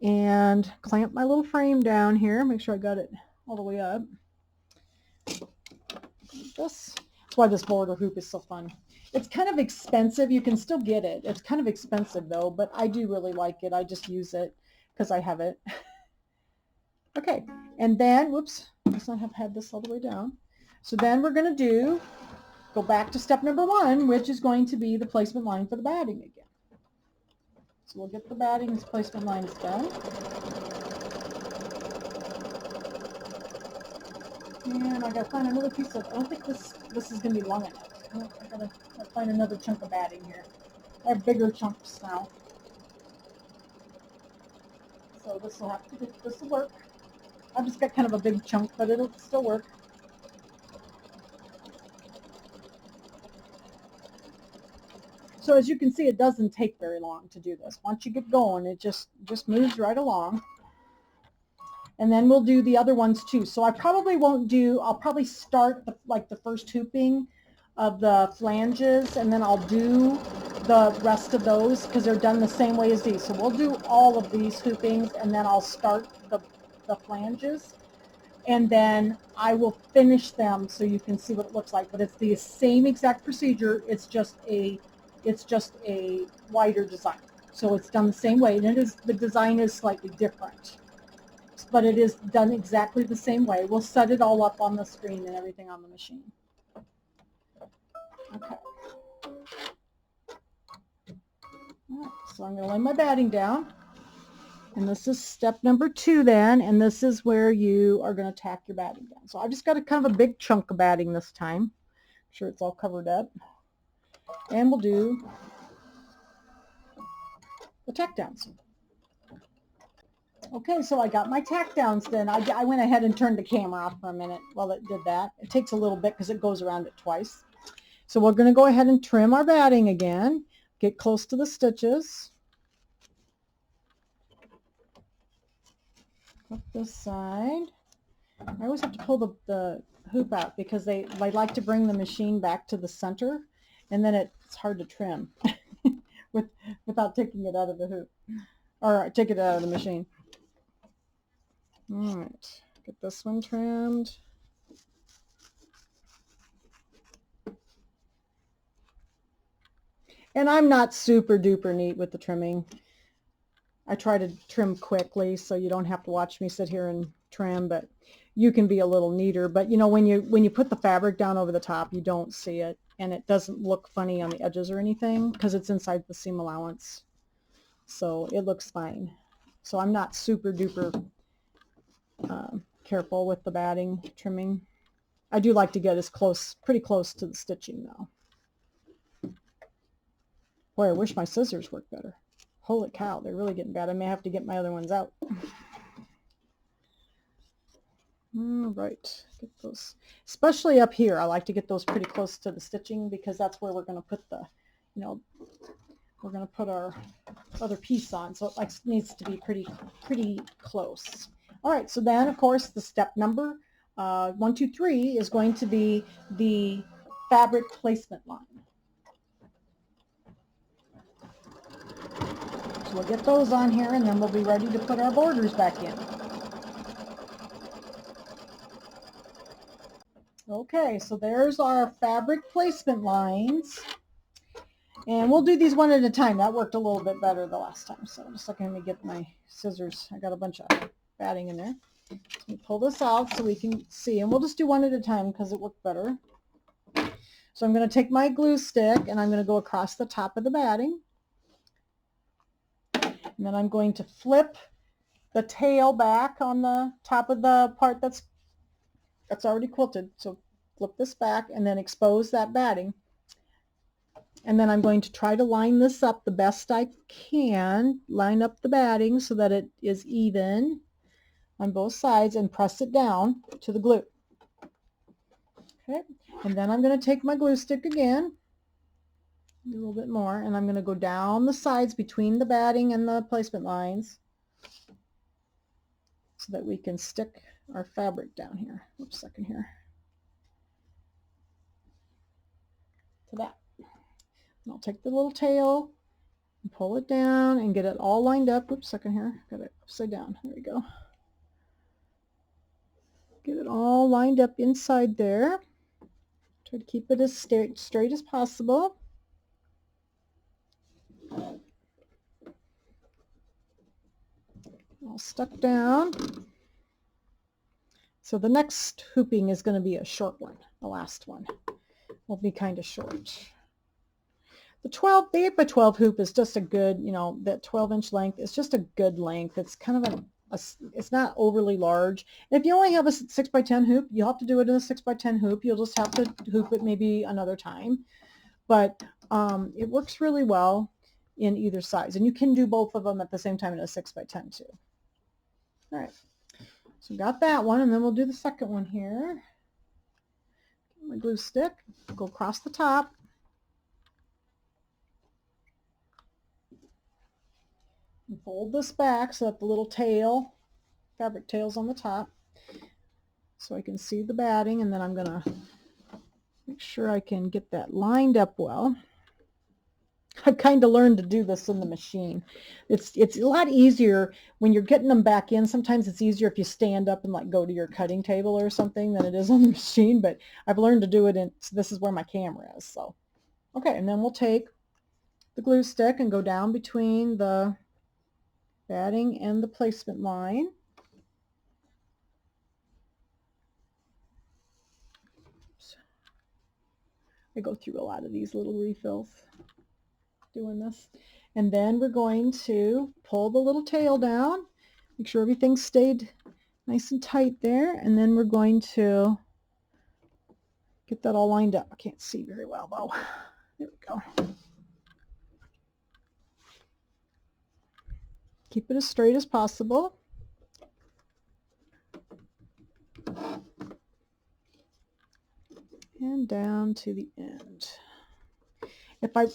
and clamp my little frame down here. Make sure I got it all the way up. That's why this border hoop is so fun. It's kind of expensive. You can still get it. It's kind of expensive though, but I do really like it. I just use it because I have it. Okay, and then, whoops, let's not have had this all the way down. So then we're going to go back to step number 1, which is going to be the placement line for the batting again. So we'll get the batting's placement lines done. And I got to find another piece of, I don't think this is going to be long enough. I gotta find another chunk of batting here. I have bigger chunks now. So this will work. I've just got kind of a big chunk, but it'll still work. So as you can see, it doesn't take very long to do this. Once you get going, it just moves right along. And then we'll do the other ones too. So I probably won't do, I'll probably start like the first hooping of the flanges, and then I'll do the rest of those because they're done the same way as these. So we'll do all of these hoopings, and then I'll start the flanges, and then I will finish them so you can see what it looks like. But it's the same exact procedure. It's just a wider design. So it's done the same way, and the design is slightly different, but it is done exactly the same way. We'll set it all up on the screen and everything on the machine. Okay. All right, so I'm going to lay my batting down. And this is step number 2 then, and this is where you are going to tack your batting down. So I've just got a kind of a big chunk of batting this time. I'm sure it's all covered up. And we'll do the tack downs. Okay, so I got my tack downs then. I went ahead and turned the camera off for a minute while it did that. It takes a little bit because it goes around it twice. So we're going to go ahead and trim our batting again. Get close to the stitches. Up this side. I always have to pull the hoop out because I like to bring the machine back to the center, and then it's hard to trim without taking it out of the hoop, or take it out of the machine. All right, get this one trimmed. And I'm not super duper neat with the trimming. I try to trim quickly so you don't have to watch me sit here and trim, but you can be a little neater. But you know, when you put the fabric down over the top, you don't see it, and it doesn't look funny on the edges or anything because it's inside the seam allowance. So it looks fine. So I'm not super duper careful with the batting trimming. I do like to get as close, pretty close to the stitching though. Boy, I wish my scissors worked better. Holy cow, they're really getting bad. I may have to get my other ones out. All right, get those, especially up here. I like to get those pretty close to the stitching because that's where we're going to put the, you know, we're going to put our other piece on. So it needs to be pretty close. All right, so then of course the step number 1, 2, 3 is going to be the fabric placement line. So we'll get those on here, and then we'll be ready to put our borders back in. Okay, so there's our fabric placement lines. And we'll do these one at a time. That worked a little bit better the last time. So just let me get my scissors. I got a bunch of batting in there. Let me pull this out so we can see. And we'll just do one at a time because it worked better. So I'm going to take my glue stick and I'm going to go across the top of the batting. And then I'm going to flip the tail back on the top of the part that's already quilted. So flip this back and then expose that batting. And then I'm going to try to line this up the best I can. Line up the batting so that it is even on both sides and press it down to the glue. Okay, and then I'm going to take my glue stick again. A little bit more, and I'm going to go down the sides between the batting and the placement lines so that we can stick our fabric down here. Oops, a second here. To that. And I'll take the little tail and pull it down and get it all lined up. Oops, second here. Got it upside down. There we go. Get it all lined up inside there. Try to keep it as straight as possible. All stuck down. So the next hooping is going to be a short one. The last one will be kind of short. The 8x12 hoop is just a good, you know, that 12-inch length is just a good length. It's kind of it's not overly large. And if you only have a 6x10 hoop, you'll have to do it in a 6x10 hoop. You'll just have to hoop it maybe another time. But it works really well in either size. And you can do both of them at the same time in a 6x10 too. All right. So got that one, and then we'll do the second one here. Get my glue stick, go across the top. And fold this back so that the little tail, fabric tail's on the top, so I can see the batting, and then I'm going to make sure I can get that lined up well. I kind of learned to do this in the machine. It's a lot easier when you're getting them back in. Sometimes it's easier if you stand up and like go to your cutting table or something than it is on the machine, but I've learned to do it in, so this is where my camera is. So, okay, and then we'll take the glue stick and go down between the batting and the placement line. I go through a lot of these little refills doing this. And then we're going to pull the little tail down, make sure everything stayed nice and tight there, and then we're going to get that all lined up. I can't see very well though. There we go. Keep it as straight as possible. And down to the end.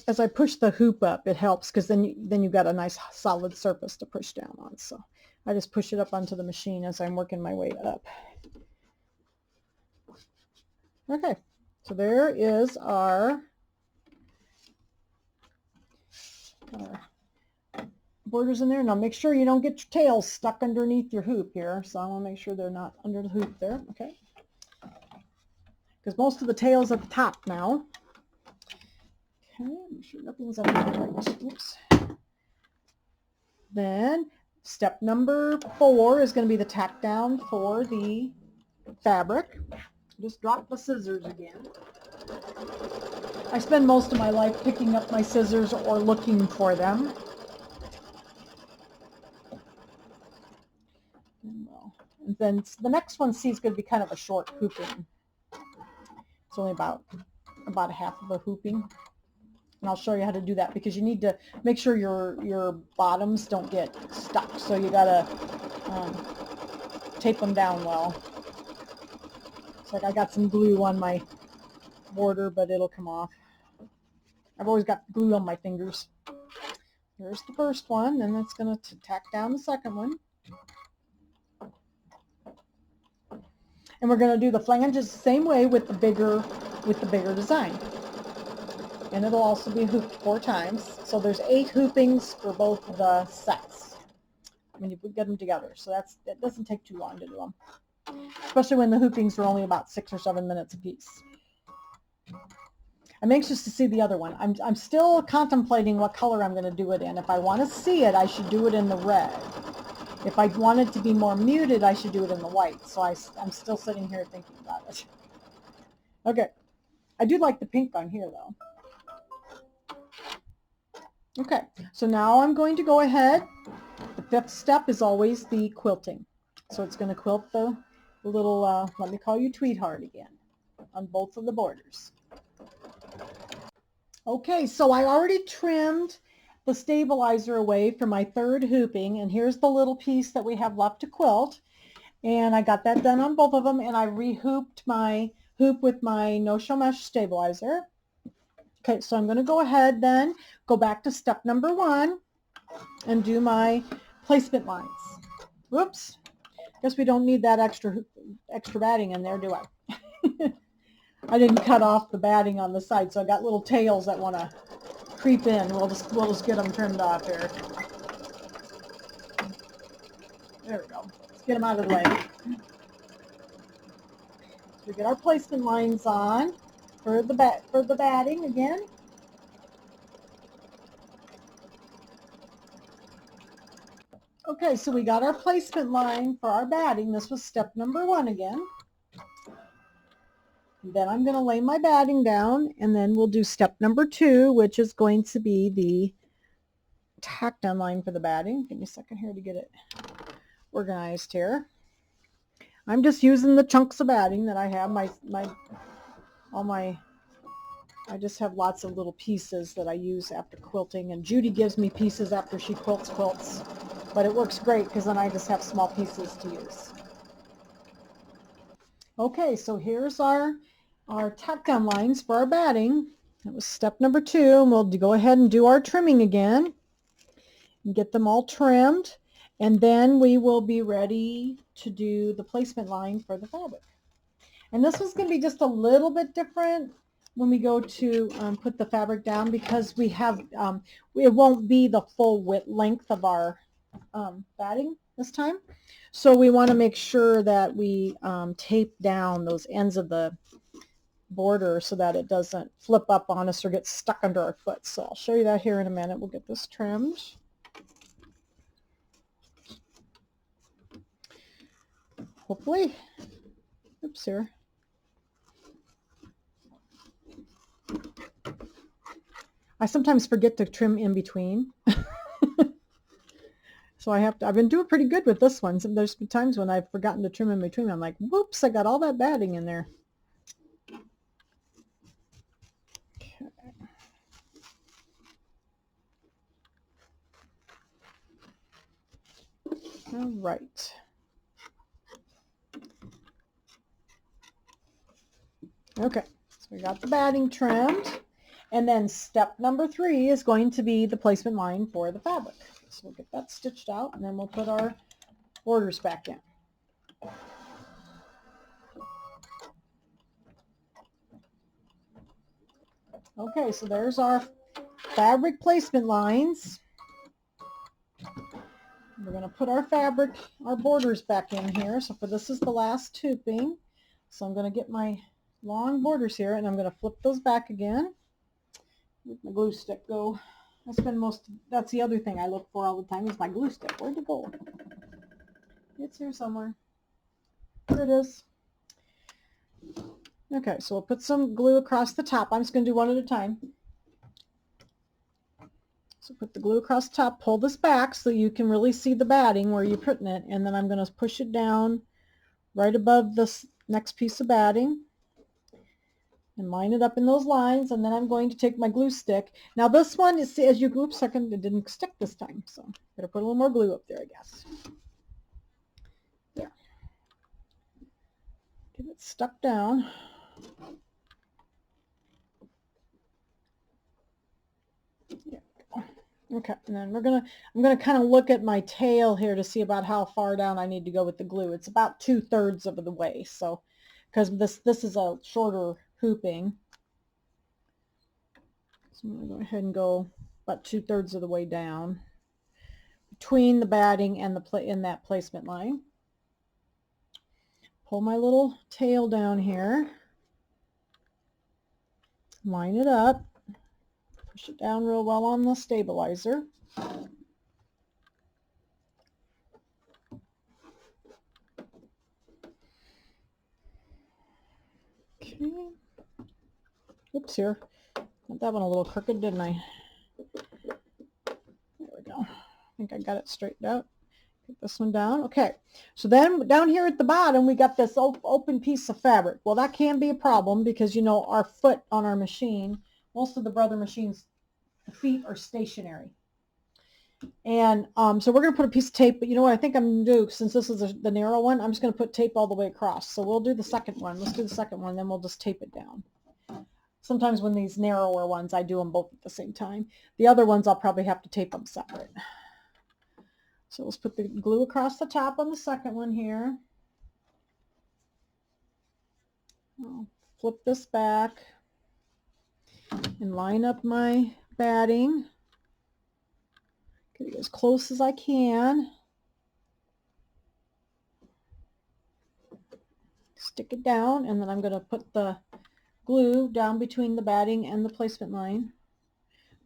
As I push the hoop up, it helps because then you've got a nice solid surface to push down on. So I just push it up onto the machine as I'm working my way up. Okay, so there is our borders in there. Now make sure you don't get your tails stuck underneath your hoop here. So I want to make sure they're not under the hoop there. Okay, because most of the tail's at the top now. Okay, make sure nothing's under the right. Oops. Then step number 4 is going to be the tack down for the fabric. Just drop the scissors again. I spend most of my life picking up my scissors or looking for them. And then the next one, C, is going to be kind of a short hooping. It's only about a half of a hooping. And I'll show you how to do that because you need to make sure your bottoms don't get stuck. So you gotta tape them down well. It's like I got some glue on my border, but it'll come off. I've always got glue on my fingers. Here's the first one, and it's gonna tack down the second one. And we're gonna do the flanges the same way with the bigger design. And it'll also be hooped 4 times. So there's 8 hoopings for both of the sets when you get them together. So that doesn't take too long to do them, especially when the hoopings are only about 6 or 7 minutes apiece. I'm anxious to see the other one. I'm still contemplating what color I'm going to do it in. If I want to see it, I should do it in the red. If I want it to be more muted, I should do it in the white. So I'm still sitting here thinking about it. Okay. I do like the pink on here though. Okay, so now I'm going to go ahead. The 5th step is always the quilting. So it's going to quilt the little Let Me Call You Tweetheart again on both of the borders. Okay, so I already trimmed the stabilizer away for my 3rd hooping, and here's the little piece that we have left to quilt. And I got that done on both of them, and I rehooped my hoop with my no-show mesh stabilizer. Okay, so I'm going to go ahead then, go back to step number 1 and do my placement lines. Whoops. Guess we don't need that extra batting in there, do I? I didn't cut off the batting on the side, so I got little tails that want to creep in. We'll just get them trimmed off here. There we go. Let's get them out of the way. So we get our placement lines on. For the batting again. Okay, so we got our placement line for our batting. This was step number 1 again. And then I'm going to lay my batting down, and then we'll do step number 2, which is going to be the tack down line for the batting. Give me a second here to get it organized here. I'm just using the chunks of batting that I have. I just have lots of little pieces that I use after quilting, and Judy gives me pieces after she quilts, but it works great because then I just have small pieces to use. Okay, so here's our tack down lines for our batting. That was step number 2, and we'll go ahead and do our trimming again. and get them all trimmed, and then we will be ready to do the placement line for the fabric. And this one's going to be just a little bit different when we go to put the fabric down, because we have, it won't be the full width length of our batting this time. So we want to make sure that we tape down those ends of the border so that it doesn't flip up on us or get stuck under our foot. So I'll show you that here in a minute. We'll get this trimmed. Hopefully. Oops, here. I sometimes forget to trim in between. So I've been doing pretty good with this one. So there's been times when I've forgotten to trim in between. I'm like, whoops, I got all that batting in there. Okay. All right. Okay, so we got the batting trimmed. And then step number 3 is going to be the placement line for the fabric. So we'll get that stitched out, and then we'll put our borders back in. Okay, so there's our fabric placement lines. We're going to put our borders back in here. So for this is the last tubing. So I'm going to get my long borders here, and I'm going to flip those back again. Where'd my glue stick go? That's the other thing I look for all the time is my glue stick. Where'd it go? It's here somewhere. There it is. Okay, so we'll put some glue across the top. I'm just going to do one at a time. So put the glue across the top, pull this back so you can really see the batting where you're putting it, and then I'm going to push it down right above this next piece of batting and line it up in those lines, and then I'm going to take my glue stick. Now this one is, as you go, it didn't stick this time, so better put a little more glue up there, I guess. There. Get it stuck down. There we go. Okay, and then I'm gonna kind of look at my tail here to see about how far down I need to go with the glue. It's about 2/3 of the way, so because this is a shorter hooping. So I'm going to go ahead and go about 2/3 of the way down between the batting and in that placement line. Pull my little tail down here, line it up, push it down real well on the stabilizer. Okay. Oops, here. Got that one a little crooked, didn't I? There we go. I think I got it straightened out. Get this one down. Okay. So then down here at the bottom, we got this open piece of fabric. Well, that can be a problem because, you know, our foot on our machine, most of the Brother machines, the feet are stationary. And so we're going to put a piece of tape, but you know what I think I'm going to do, since this is the narrow one, I'm just going to put tape all the way across. So we'll do the second one. Let's do the second one, then we'll just tape it down. Sometimes when these narrower ones, I do them both at the same time. The other ones, I'll probably have to tape them separate. So let's put the glue across the top on the second one here. I'll flip this back and line up my batting. Get it as close as I can. Stick it down, and then I'm going to put the glue down between the batting and the placement line,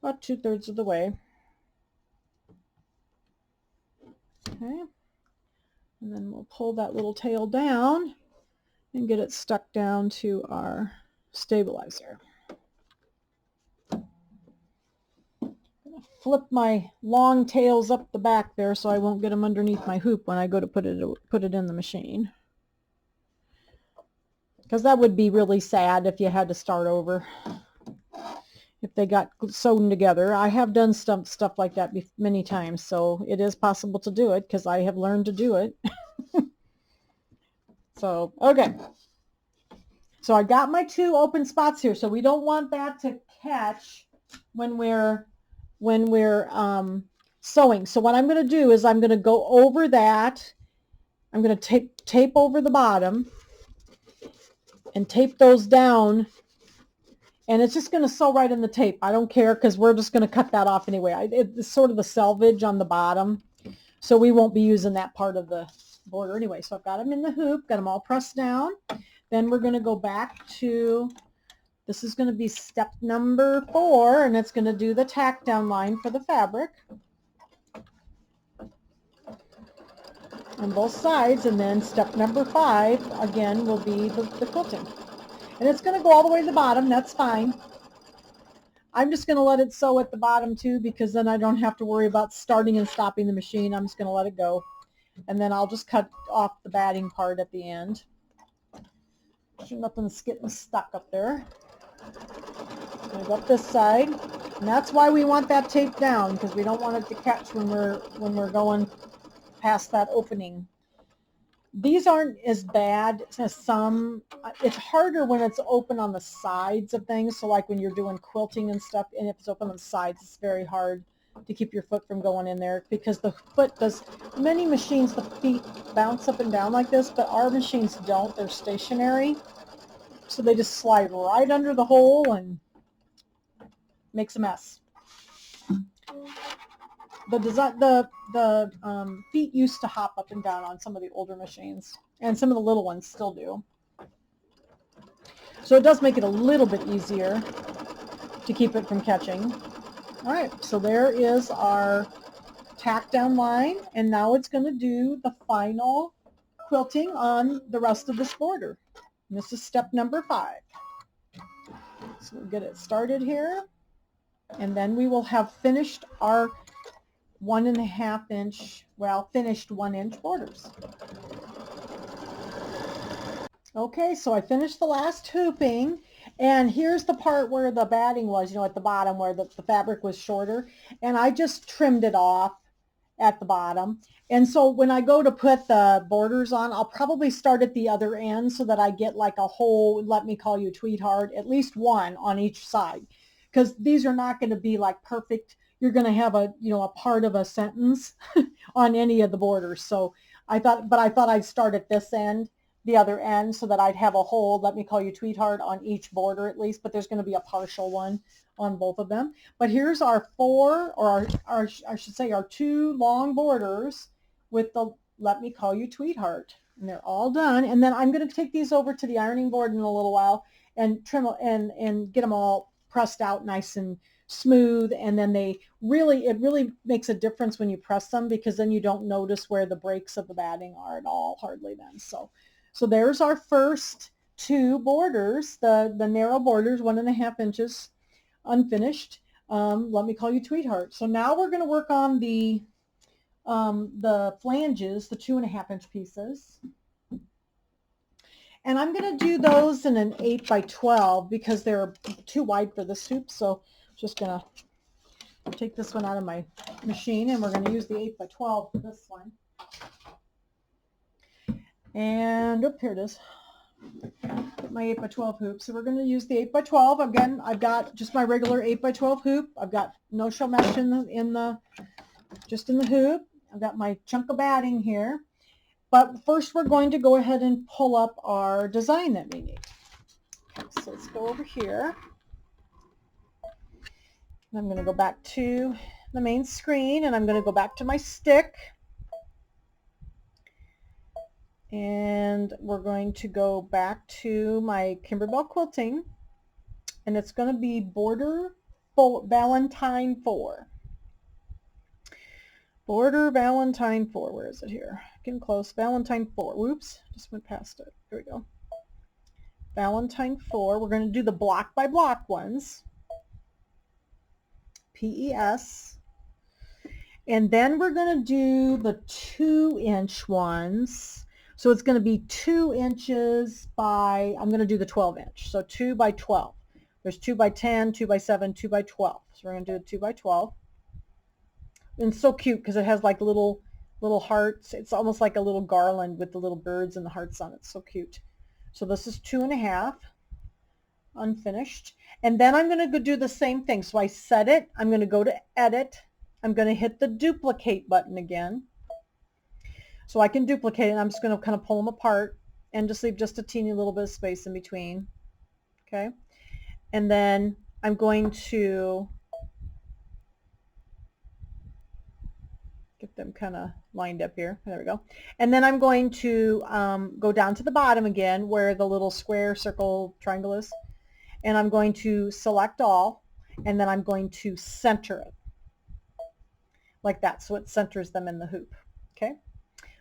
about 2/3 of the way. Okay, and then we'll pull that little tail down and get it stuck down to our stabilizer. Flip my long tails up the back there so I won't get them underneath my hoop when I go to put it in the machine. Because that would be really sad if you had to start over, if they got sewn together. I have done stuff like that many times, so it is possible to do it because I have learned to do it. So, okay. So I got my 2 open spots here, so we don't want that to catch when we're sewing. So what I'm going to do is I'm going to go over that. I'm going to tape over the bottom and tape those down, and it's just going to sew right in the tape. I don't care because we're just going to cut that off anyway. It's sort of the selvage on the bottom, so we won't be using that part of the border anyway. So I've got them in the hoop, got them all pressed down. Then we're going to go back to, this is going to be step number 4, and it's going to do the tack down line for the fabric on both sides, and then step number 5 again will be the quilting, and it's going to go all the way to the bottom. That's fine. I'm just going to let it sew at the bottom too, because then I don't have to worry about starting and stopping the machine. I'm just going to let it go, and then I'll just cut off the batting part at the end so nothing's getting stuck up there. I'm going to go up this side, and that's why we want that taped down, because we don't want it to catch when we're going past that opening. These aren't as bad as some. It's harder when it's open on the sides of things. So like when you're doing quilting and stuff, and if it's open on the sides, it's very hard to keep your foot from going in there, because the foot does, many machines, the feet bounce up and down like this, but our machines don't. They're stationary. So they just slide right under the hole and makes a mess. The design, the feet used to hop up and down on some of the older machines, and some of the little ones still do. So it does make it a little bit easier to keep it from catching. All right, so there is our tack down line, and now it's going to do the final quilting on the rest of this border. And this is step number 5. So we'll get it started here, and then we will have finished our 1.5 inch, well, finished 1 inch borders. Okay, so I finished the last hooping, and here's the part where the batting was, at the bottom where the fabric was shorter, and I just trimmed it off at the bottom. And so when I go to put the borders on, I'll probably start at the other end so that I get like a whole Let Me Call You Tweetheart, at least one on each side, because these are not going to be like perfect. You're going to have a part of a sentence on any of the borders. So I thought I'd start at this end, the other end, so that I'd have a whole Let Me Call You Tweetheart on each border at least, but there's going to be a partial one on both of them. But here's our 4, or our I should say our 2 long borders with the Let Me Call You Tweetheart, and they're all done. And then I'm going to take these over to the ironing board in a little while and trim and get them all pressed out nice and smooth, and then it really makes a difference when you press them, because then you don't notice where the breaks of the batting are at all, hardly then. So there's our first 2 borders, the narrow borders, 1.5 inches unfinished, Let Me Call You Tweetheart. So now we're going to work on the flanges, the 2.5 inch pieces. And I'm going to do those in an 8 by 12 because they're too wide for this hoop. So just going to take this one out of my machine, and we're going to use the 8 by 12 for this one. And here it is. Put my 8 by 12 hoop. So we're going to use the 8 by 12. Again, I've got just my regular 8 by 12 hoop. I've got no show mesh just in the hoop. I've got my chunk of batting here. But first we're going to go ahead and pull up our design that we need. Okay, so let's go over here. And I'm going to go back to the main screen, and I'm going to go back to my stick. And we're going to go back to my Kimberbell quilting, and it's going to be Border Valentine 4. Border Valentine 4. Where is it here? Getting close. Valentine 4. Whoops, just went past it. There we go. Valentine 4. We're going to do the block by block ones. PES. And then we're going to do the 2-inch ones. So it's going to be 2 inches by, I'm going to do the 12 inch. So 2 by 12. There's 2 by 10, 2 by 7, 2 by 12. So we're going to do a 2 by 12. And it's so cute because it has like little hearts. It's almost like a little garland with the little birds and the hearts on it. So cute. So this is 2.5 unfinished. And then I'm going to go do the same thing. So I set it. I'm going to go to edit, I'm going to hit the duplicate button again. So I can duplicate, and I'm just going to kind of pull them apart and just leave just a teeny little bit of space in between. Okay. And then I'm going to get them kind of lined up here. There we go. And then I'm going to go down to the bottom again where the little square, circle, triangle is. And I'm going to select all, and then I'm going to center it like that, so it centers them in the hoop. Okay.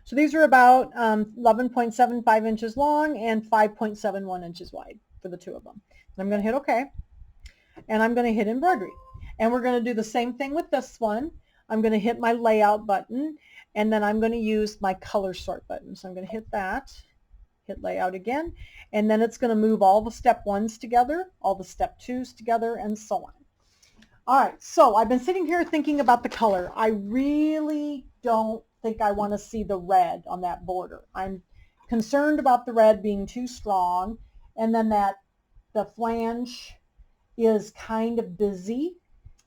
So these are about 11.75 inches long and 5.71 inches wide for the two of them. And I'm going to hit OK. And I'm going to hit embroidery. And we're going to do the same thing with this one. I'm going to hit my layout button, and then I'm going to use my color sort button. So I'm going to hit that, hit layout again, and then it's going to move all the step 1s together, all the step 2s together, and so on. All right, so I've been sitting here thinking about the color. I really don't think I want to see the red on that border. I'm concerned about the red being too strong, and then that the flange is kind of busy.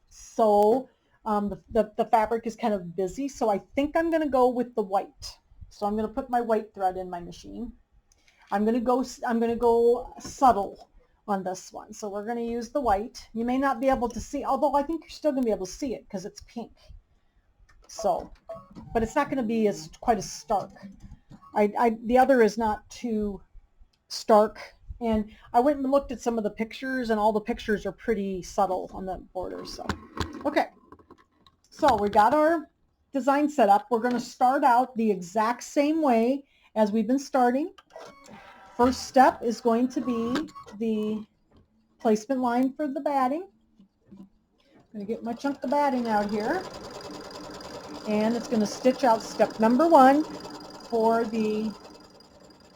So the fabric is kind of busy, so I think I'm going to go with the white. So I'm going to put my white thread in my machine. I'm going to go subtle on this one. So we're going to use the white. You may not be able to see, although I think you're still going to be able to see it because it's pink. So, but it's not going to be as quite as stark. The other is not too stark. And I went and looked at some of the pictures, and all the pictures are pretty subtle on the borders. So, okay. So we got our design set up. We're going to start out the exact same way as we've been starting. First step is going to be the placement line for the batting. I'm going to get my chunk of batting out here. And it's going to stitch out step number 1 for the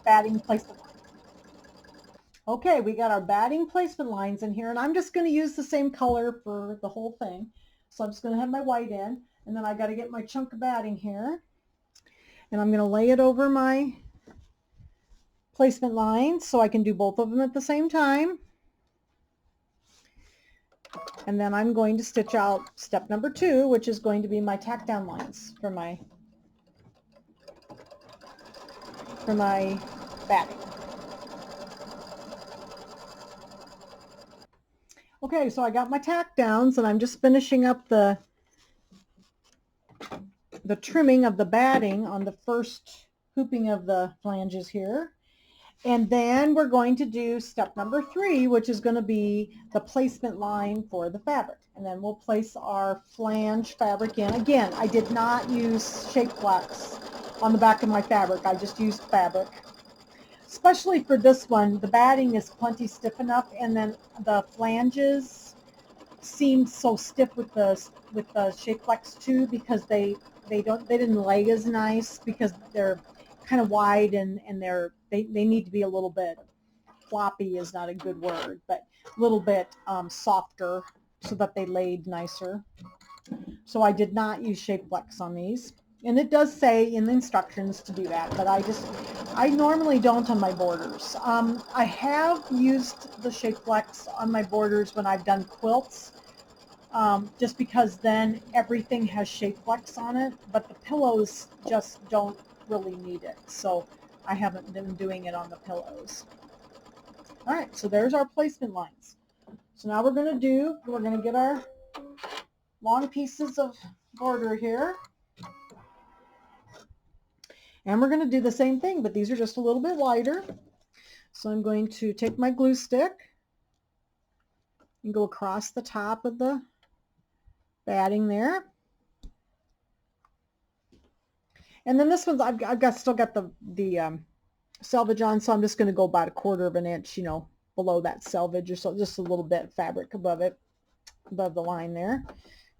batting placement line. Okay, we got our batting placement lines in here, and I'm just going to use the same color for the whole thing. So I'm just going to have my white in, and then I got to get my chunk of batting here, and I'm going to lay it over my placement lines so I can do both of them at the same time. And then I'm going to stitch out step number 2, which is going to be my tack down lines for my batting. Okay, so I got my tack downs, and I'm just finishing up the trimming of the batting on the first hooping of the flanges here. And then we're going to do step number 3, which is going to be the placement line for the fabric. And then we'll place our flange fabric in. Again, I did not use shape flex on the back of my fabric. I just used fabric. Especially for this one, the batting is plenty stiff enough, and then the flanges seem so stiff with the shape flex too, because they didn't lay as nice because they're kind of wide, and they need to be a little bit floppy is not a good word, but a little bit softer so that they laid nicer. So I did not use shape flex on these. And it does say in the instructions to do that, but I normally don't on my borders. I have used the shape flex on my borders when I've done quilts, just because then everything has shape flex on it, but the pillows just don't really need it. So I haven't been doing it on the pillows. All right, so there's our placement lines. So now we're going to get our long pieces of border here. And we're going to do the same thing, but these are just a little bit wider. So I'm going to take my glue stick and go across the top of the batting there. And then this one's, still got the selvage on, so I'm just going to go about 1/4 of an inch, below that selvage, or so, just a little bit of fabric above it, above the line there.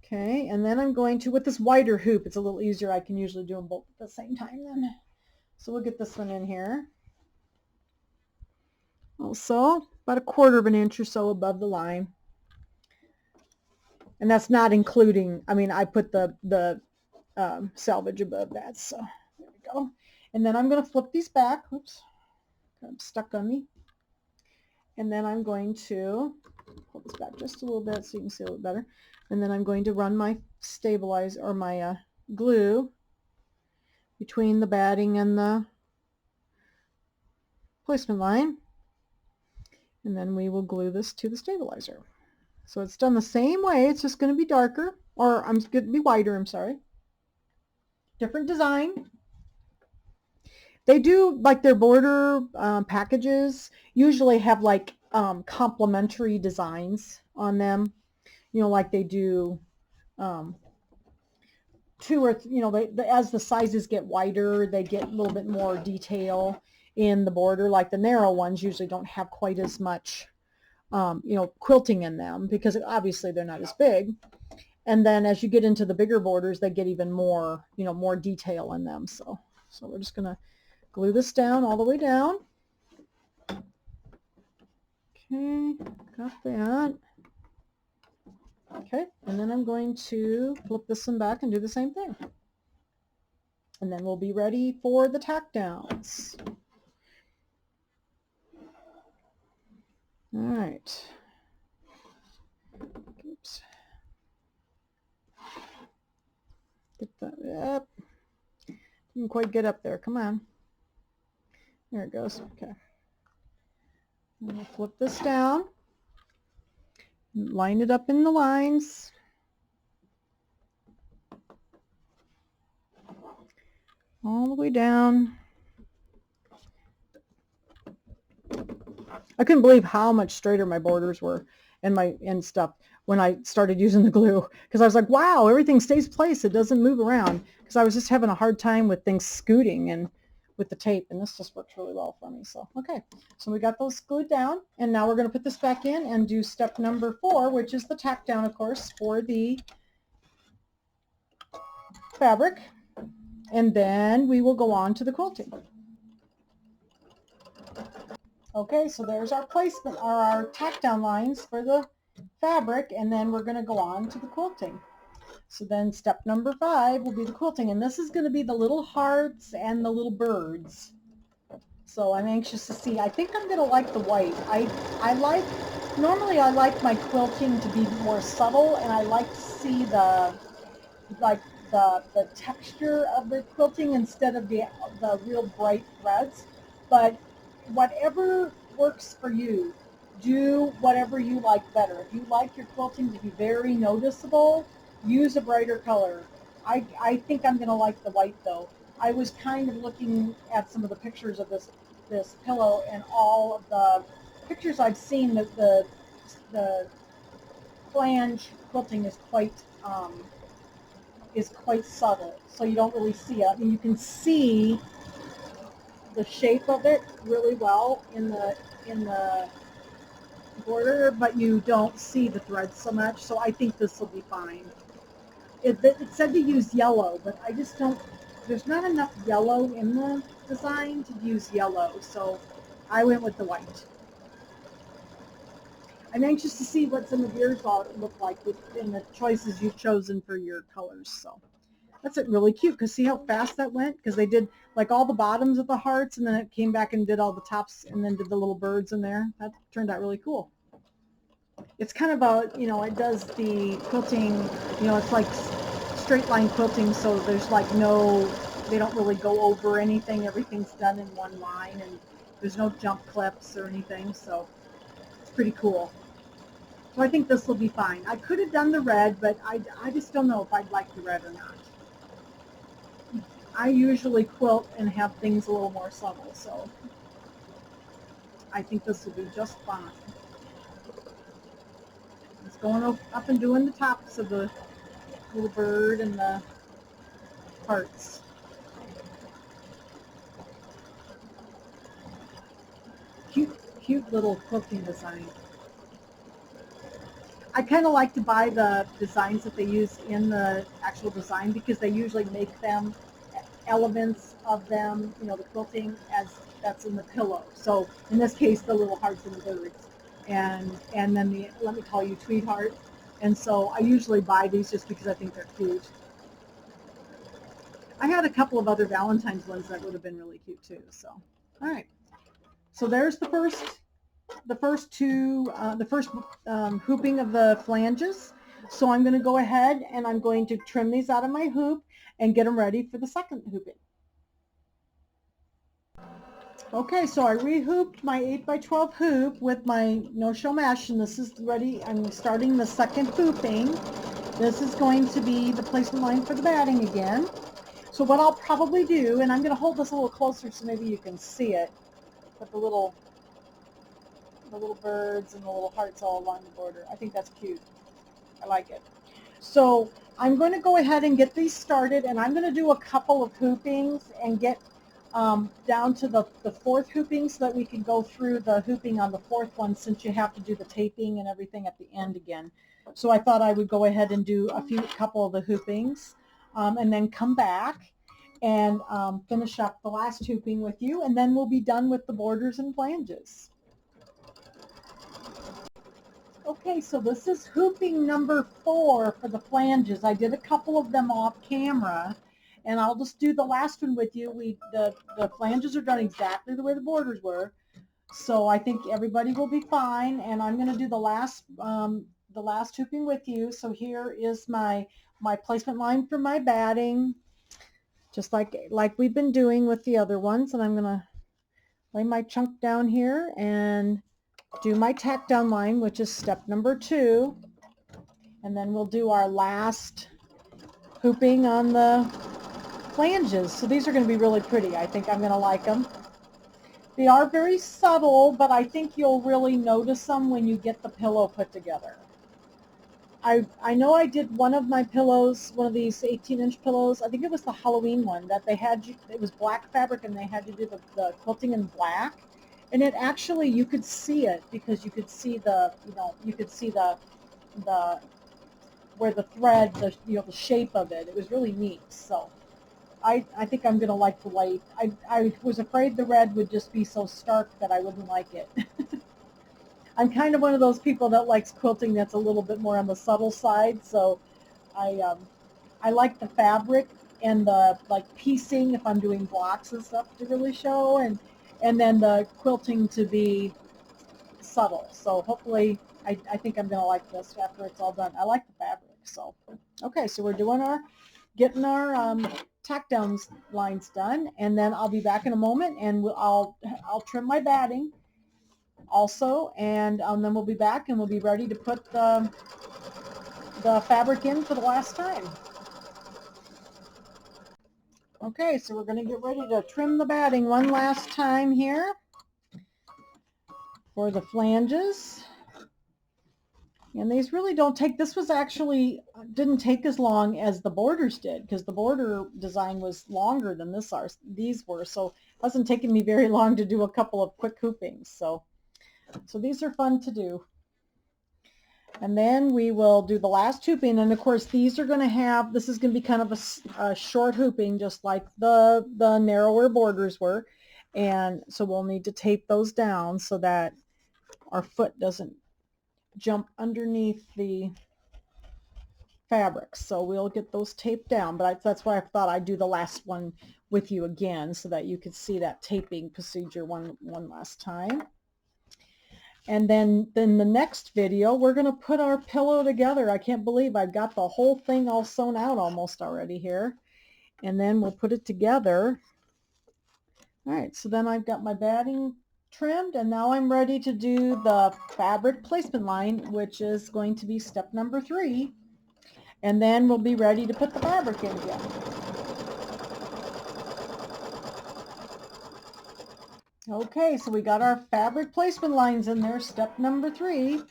Okay, and then I'm going to, with this wider hoop, it's a little easier. I can usually do them both at the same time then. So we'll get this one in here. Also, about 1/4 of an inch or so above the line. And that's not including, I put the selvage above that, so there we go. And then I'm going to flip these back. Oops, got stuck on me. And then I'm going to pull this back just a little bit so you can see a little better. And then I'm going to run my stabilizer or my glue between the batting and the placement line. And then we will glue this to the stabilizer. So it's done the same way, it's just going to be darker, or I'm going to be wider, I'm sorry. Different design. They do, like their border packages usually have like complementary designs on them. You know, like they do two or you know, as the sizes get wider, they get a little bit more detail in the border. Like the narrow ones usually don't have quite as much you know, quilting in them because obviously they're not as big. And then as you get into the bigger borders, they get even more, you know, more detail in them. So we're just going to glue this down all the way down. Okay, got that. Okay, and then I'm going to flip this one back and do the same thing. And then we'll be ready for the tack downs. All right. Oops. Get that up. Didn't quite get up there. Come on. There it goes. Okay. And we'll flip this down. Line it up in the lines. All the way down. I couldn't believe how much straighter my borders were and stuff when I started using the glue, because I was like, wow, everything stays place. It doesn't move around, because I was just having a hard time with things scooting and with the tape, and this just works really well for me. So okay, so we got those glued down, and now we're going to put this back in and do step number 4, which is the tack down, of course, for the fabric, and then we will go on to the quilting. Okay, so there's our placement, or our tack down lines for the fabric, and then we're going to go on to the quilting. So then step number 5 will be the quilting, and this is going to be the little hearts and the little birds. So I'm anxious to see. I think I'm going to like the white. Normally I like my quilting to be more subtle, and I like to see the texture of the quilting instead of the real bright threads. But whatever works for you, do whatever you like better. If you like your quilting to be very noticeable, use a brighter color. I think I'm going to like the white though. I was kind of looking at some of the pictures of this pillow, and all of the pictures I've seen, that the flange quilting is quite subtle, so you don't really see it. I mean, you can see the shape of it really well in the border, but you don't see the threads so much. So I think this will be fine. It said to use yellow, but I just don't. There's not enough yellow in the design to use yellow, so I went with the white. I'm anxious to see what some of yours all look like in the choices you've chosen for your colors. So that's really cute, because see how fast that went? Because they did like all the bottoms of the hearts, and then it came back and did all the tops, and then did the little birds in there. That turned out really cool. It's kind of a, you know, it does the quilting, you know, it's like straight line quilting, so there's like they don't really go over anything. Everything's done in one line, and there's no jump clips or anything, so it's pretty cool. So I think this will be fine. I could have done the red, but I just don't know if I'd like the red or not. I usually quilt and have things a little more subtle, so I think this will be just fine. It's going up and doing the tops of the little bird and the hearts. Cute little quilting design. I kind of like to buy the designs that they use in the actual design, because they usually make them elements of them, you know, the quilting as that's in the pillow. So in this case, the little hearts and the birds, and then the Let Me Call You Tweetheart. And so I usually buy these just because I think they're cute. I had a couple of other Valentine's ones that would have been really cute too. So, all right. So there's the first hooping of the flanges. So I'm going to go ahead and I'm going to trim these out of my hoop and get them ready for the second hooping. Okay, so I rehooped my 8x12 hoop with my no-show mesh, and this is ready. I'm starting the second hooping. This is going to be the placement line for the batting again. So what I'll probably do, and I'm going to hold this a little closer so maybe you can see it, put the little birds and the little hearts all along the border. I think that's cute. I like it. So I'm going to go ahead and get these started, and I'm going to do a couple of hoopings and get down to the fourth hooping so that we can go through the hooping on the fourth one, since you have to do the taping and everything at the end again. So I thought I would go ahead and do a couple of the hoopings and then come back and finish up the last hooping with you, and then we'll be done with the borders and flanges. Okay, so this is hooping number 4 for the flanges. I did a couple of them off camera, and I'll just do the last one with you. The flanges are done exactly the way the borders were, so I think everybody will be fine. And I'm going to do the last hooping with you. So here is my placement line for my batting, just like we've been doing with the other ones. And I'm going to lay my chunk down here and do my tack down line, which is step number 2, and then we'll do our last hooping on the flanges. So these are going to be really pretty. I think I'm going to like them. They are very subtle, but I think you'll really notice them when you get the pillow put together. I know I did one of my pillows, one of these 18-inch pillows. I think it was the Halloween one that they had. It was black fabric, and they had to do the quilting in black. And it actually, you could see it because you could see the where the thread, the shape of it. It was really neat. So I think I'm going to like the white. I was afraid the red would just be so stark that I wouldn't like it. I'm kind of one of those people that likes quilting that's a little bit more on the subtle side. So I like the fabric and the piecing if I'm doing blocks and stuff to really show, and then the quilting to be subtle. So hopefully, I think I'm going to like this after it's all done. I like the fabric. So, okay, so we're getting our tack down lines done, and then I'll be back in a moment, and I'll trim my batting also, and then we'll be back, and we'll be ready to put the fabric in for the last time. Okay, so we're going to get ready to trim the batting one last time here for the flanges. And these really don't take, this was actually, didn't take as long as the borders did, because the border design was longer than these were. So it wasn't taking me very long to do a couple of quick hoopings. So these are fun to do. And then we will do the last hooping, and of course these are going to have, this is going to be kind of a short hooping, just like the narrower borders were, and so we'll need to tape those down so that our foot doesn't jump underneath the fabric. So we'll get those taped down, but that's why I thought I'd do the last one with you again so that you could see that taping procedure one last time. And then the next video, we're going to put our pillow together. I can't believe I've got the whole thing all sewn out almost already here. And then we'll put it together. All right, so then I've got my batting trimmed, and now I'm ready to do the fabric placement line, which is going to be step number 3. And then we'll be ready to put the fabric in again. Okay, so we got our fabric placement lines in there, step number 3.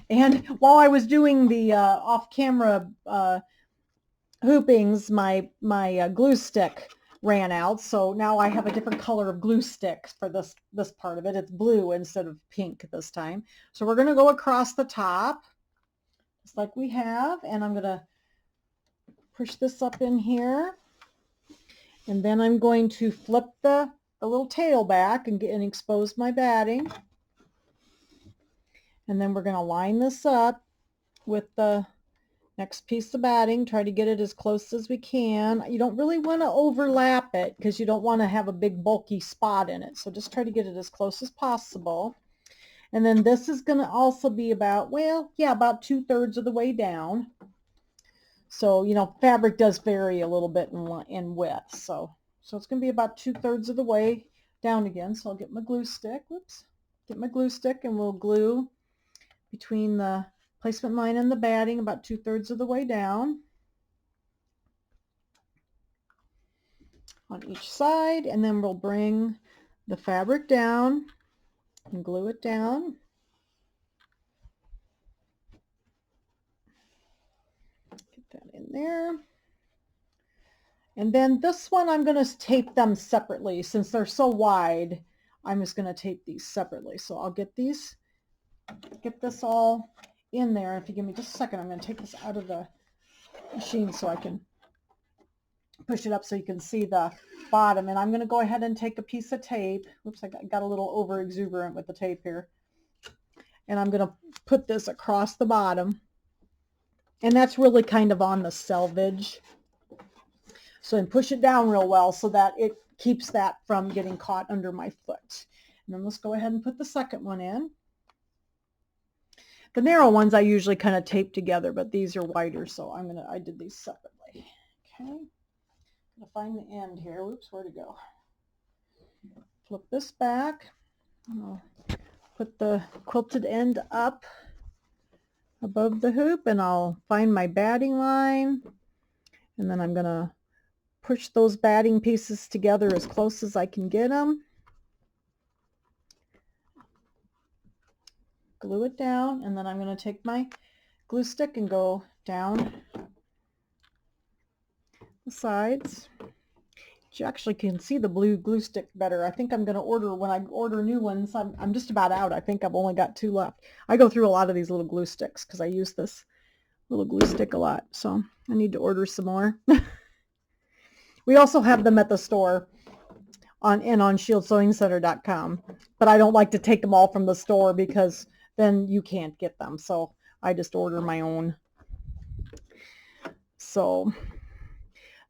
And while I was doing the off-camera hoopings, my glue stick ran out, so now I have a different color of glue stick for this part of it. It's blue instead of pink this time. So we're going to go across the top, just like we have, and I'm going to push this up in here, and then I'm going to flip the little tail back and expose my batting. And then we're going to line this up with the next piece of batting, try to get it as close as we can. You don't really want to overlap it because you don't want to have a big bulky spot in it. So just try to get it as close as possible. And then this is going to also be about, well, yeah, about 2/3 of the way down. So, you know, fabric does vary a little bit in width. So it's going to be about 2/3 of the way down again. So I'll get my glue stick. Whoops. Get my glue stick and we'll glue between the placement line and the batting about 2/3 of the way down on each side, and then we'll bring the fabric down and glue it down. Get that in there. And then this one I'm going to tape them separately since they're so wide. I'm just going to tape these separately. So I'll get this all in there. If you give me just a second, I'm going to take this out of the machine so I can push it up so you can see the bottom. And I'm going to go ahead and take a piece of tape. Oops, I got a little over exuberant with the tape here. And I'm going to put this across the bottom. And that's really kind of on the selvage. So then push it down real well so that it keeps that from getting caught under my foot. And then let's go ahead and put the second one in. The narrow ones I usually kind of tape together, but these are wider, so I did these separately. Okay. I'm gonna find the end here. Whoops, where'd it go? Flip this back. I'll put the quilted end up above the hoop, and I'll find my batting line, and then I'm gonna push those batting pieces together as close as I can get them. Glue it down, and then I'm going to take my glue stick and go down the sides. You actually can see the blue glue stick better. I think I'm going to order, when I order new ones, I'm just about out. I think I've only got 2 left. I go through a lot of these little glue sticks because I use this little glue stick a lot. So I need to order some more. We also have them at the store on ShieldSewingCenter.com, but I don't like to take them all from the store because then you can't get them. So I just order my own. So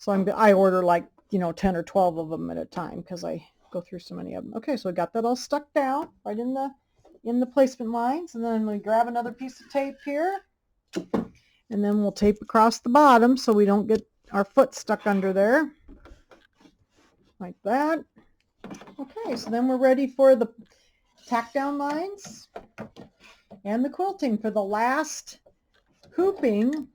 I order like, 10 or 12 of them at a time because I go through so many of them. Okay, so I got that all stuck down right in the placement lines, and then we grab another piece of tape here, and then we'll tape across the bottom so we don't get our foot stuck under there, like that. Okay, so then we're ready for the tack down lines and the quilting for the last hooping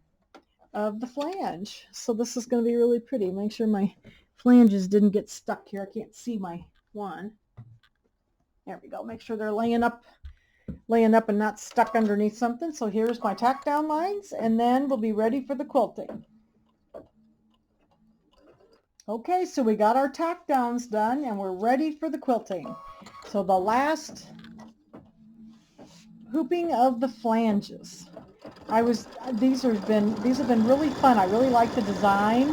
of the flange. So this is going to be really pretty. Make sure my flanges didn't get stuck here. I can't see my one. There we go. Make sure they're laying up and not stuck underneath something. So here's my tack down lines, and then we'll be ready for the quilting. Okay, so we got our tack downs done and we're ready for the quilting. So the last hooping of the flanges. These have been really fun. I really like the design.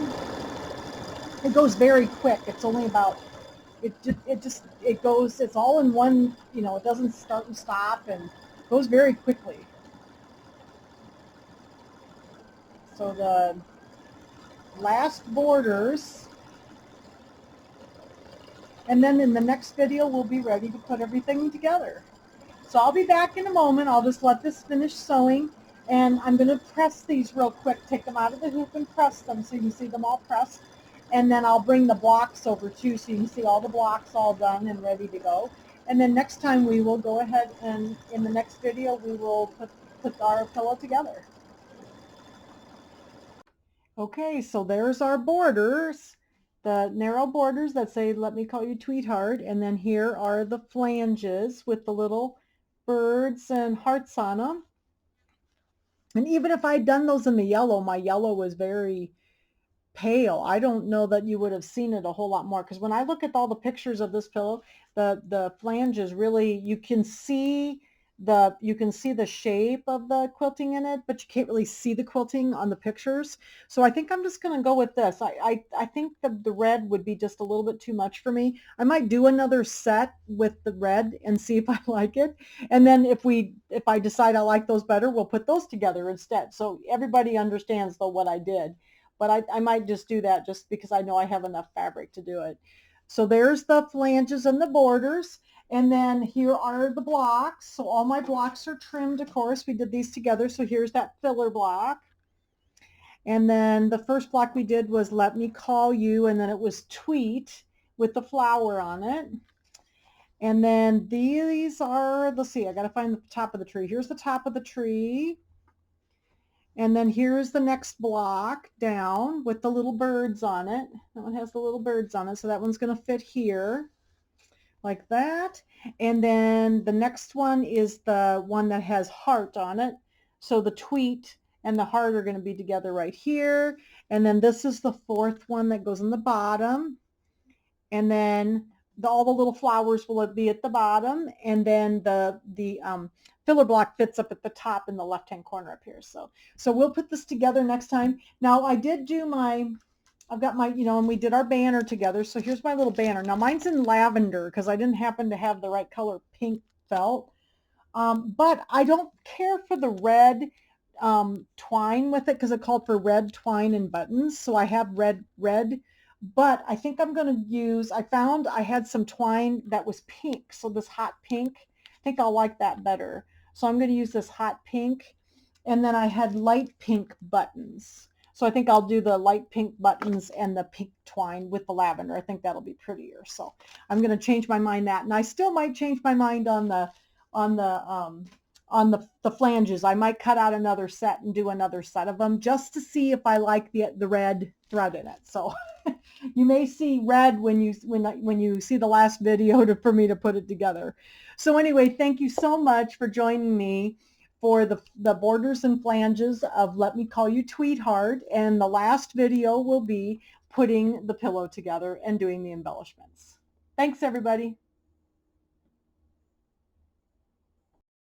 It goes very quick. It's only about, it goes, it's all in one, it doesn't start and stop, and goes very quickly. So the last borders, and then in the next video we'll be ready to put everything together. So I'll be back in a moment. I'll just let this finish sewing, and I'm going to press these real quick, take them out of the hoop and press them so you can see them all pressed. And then I'll bring the blocks over too so you can see all the blocks all done and ready to go. And then next time we will go ahead and in the next video we will put our pillow together. Okay, so there's our borders, the narrow borders that say "Let Me Call You Tweetheart," and then here are the flanges with the little birds and hearts on them. And even if I'd done those in the yellow, my yellow was very pale. I don't know that you would have seen it a whole lot more, because when I look at all the pictures of this pillow, the flanges really, you can see the shape of the quilting in it, but you can't really see the quilting on the pictures. So I think I'm just going to go with this. I think the red would be just a little bit too much for me. I might do another set with the red and see if I like it. And then if I decide I like those better, we'll put those together instead. So everybody understands though what I did. But I might just do that just because I know I have enough fabric to do it. So there's the flanges and the borders. And then here are the blocks. So all my blocks are trimmed, of course. We did these together. So here's that filler block. And then the first block we did was Let Me Call You, and then it was Tweet with the flower on it. And then these are, let's see, I got to find the top of the tree. Here's the top of the tree. And then here's the next block down with the little birds on it. That one has the little birds on it, so that one's going to fit here like that. And then the next one is the one that has heart on it. So the tweet and the heart are going to be together right here. And then this is the fourth one that goes in the bottom. And then all the little flowers will be at the bottom. And then the filler block fits up at the top in the left-hand corner up here. So we'll put this together next time. Now I did do I've got my, and we did our banner together. So here's my little banner. Now mine's in lavender because I didn't happen to have the right color pink felt. But I don't care for the red twine with it because it called for red twine and buttons. So I have red, but I think I'm going to use, I found I had some twine that was pink. So this hot pink, I think I'll like that better. So I'm going to use this hot pink. And then I had light pink buttons. So I think I'll do the light pink buttons and the pink twine with the lavender. I think that'll be prettier. So I'm going to change my mind that. And I still might change my mind on the flanges. I might cut out another set and do another set of them just to see if I like the red thread in it. So you may see red when you see the last video for me to put it together. So anyway, thank you so much for joining me for the borders and flanges of Let Me Call You Tweetheart, and the last video will be putting the pillow together and doing the embellishments. Thanks everybody.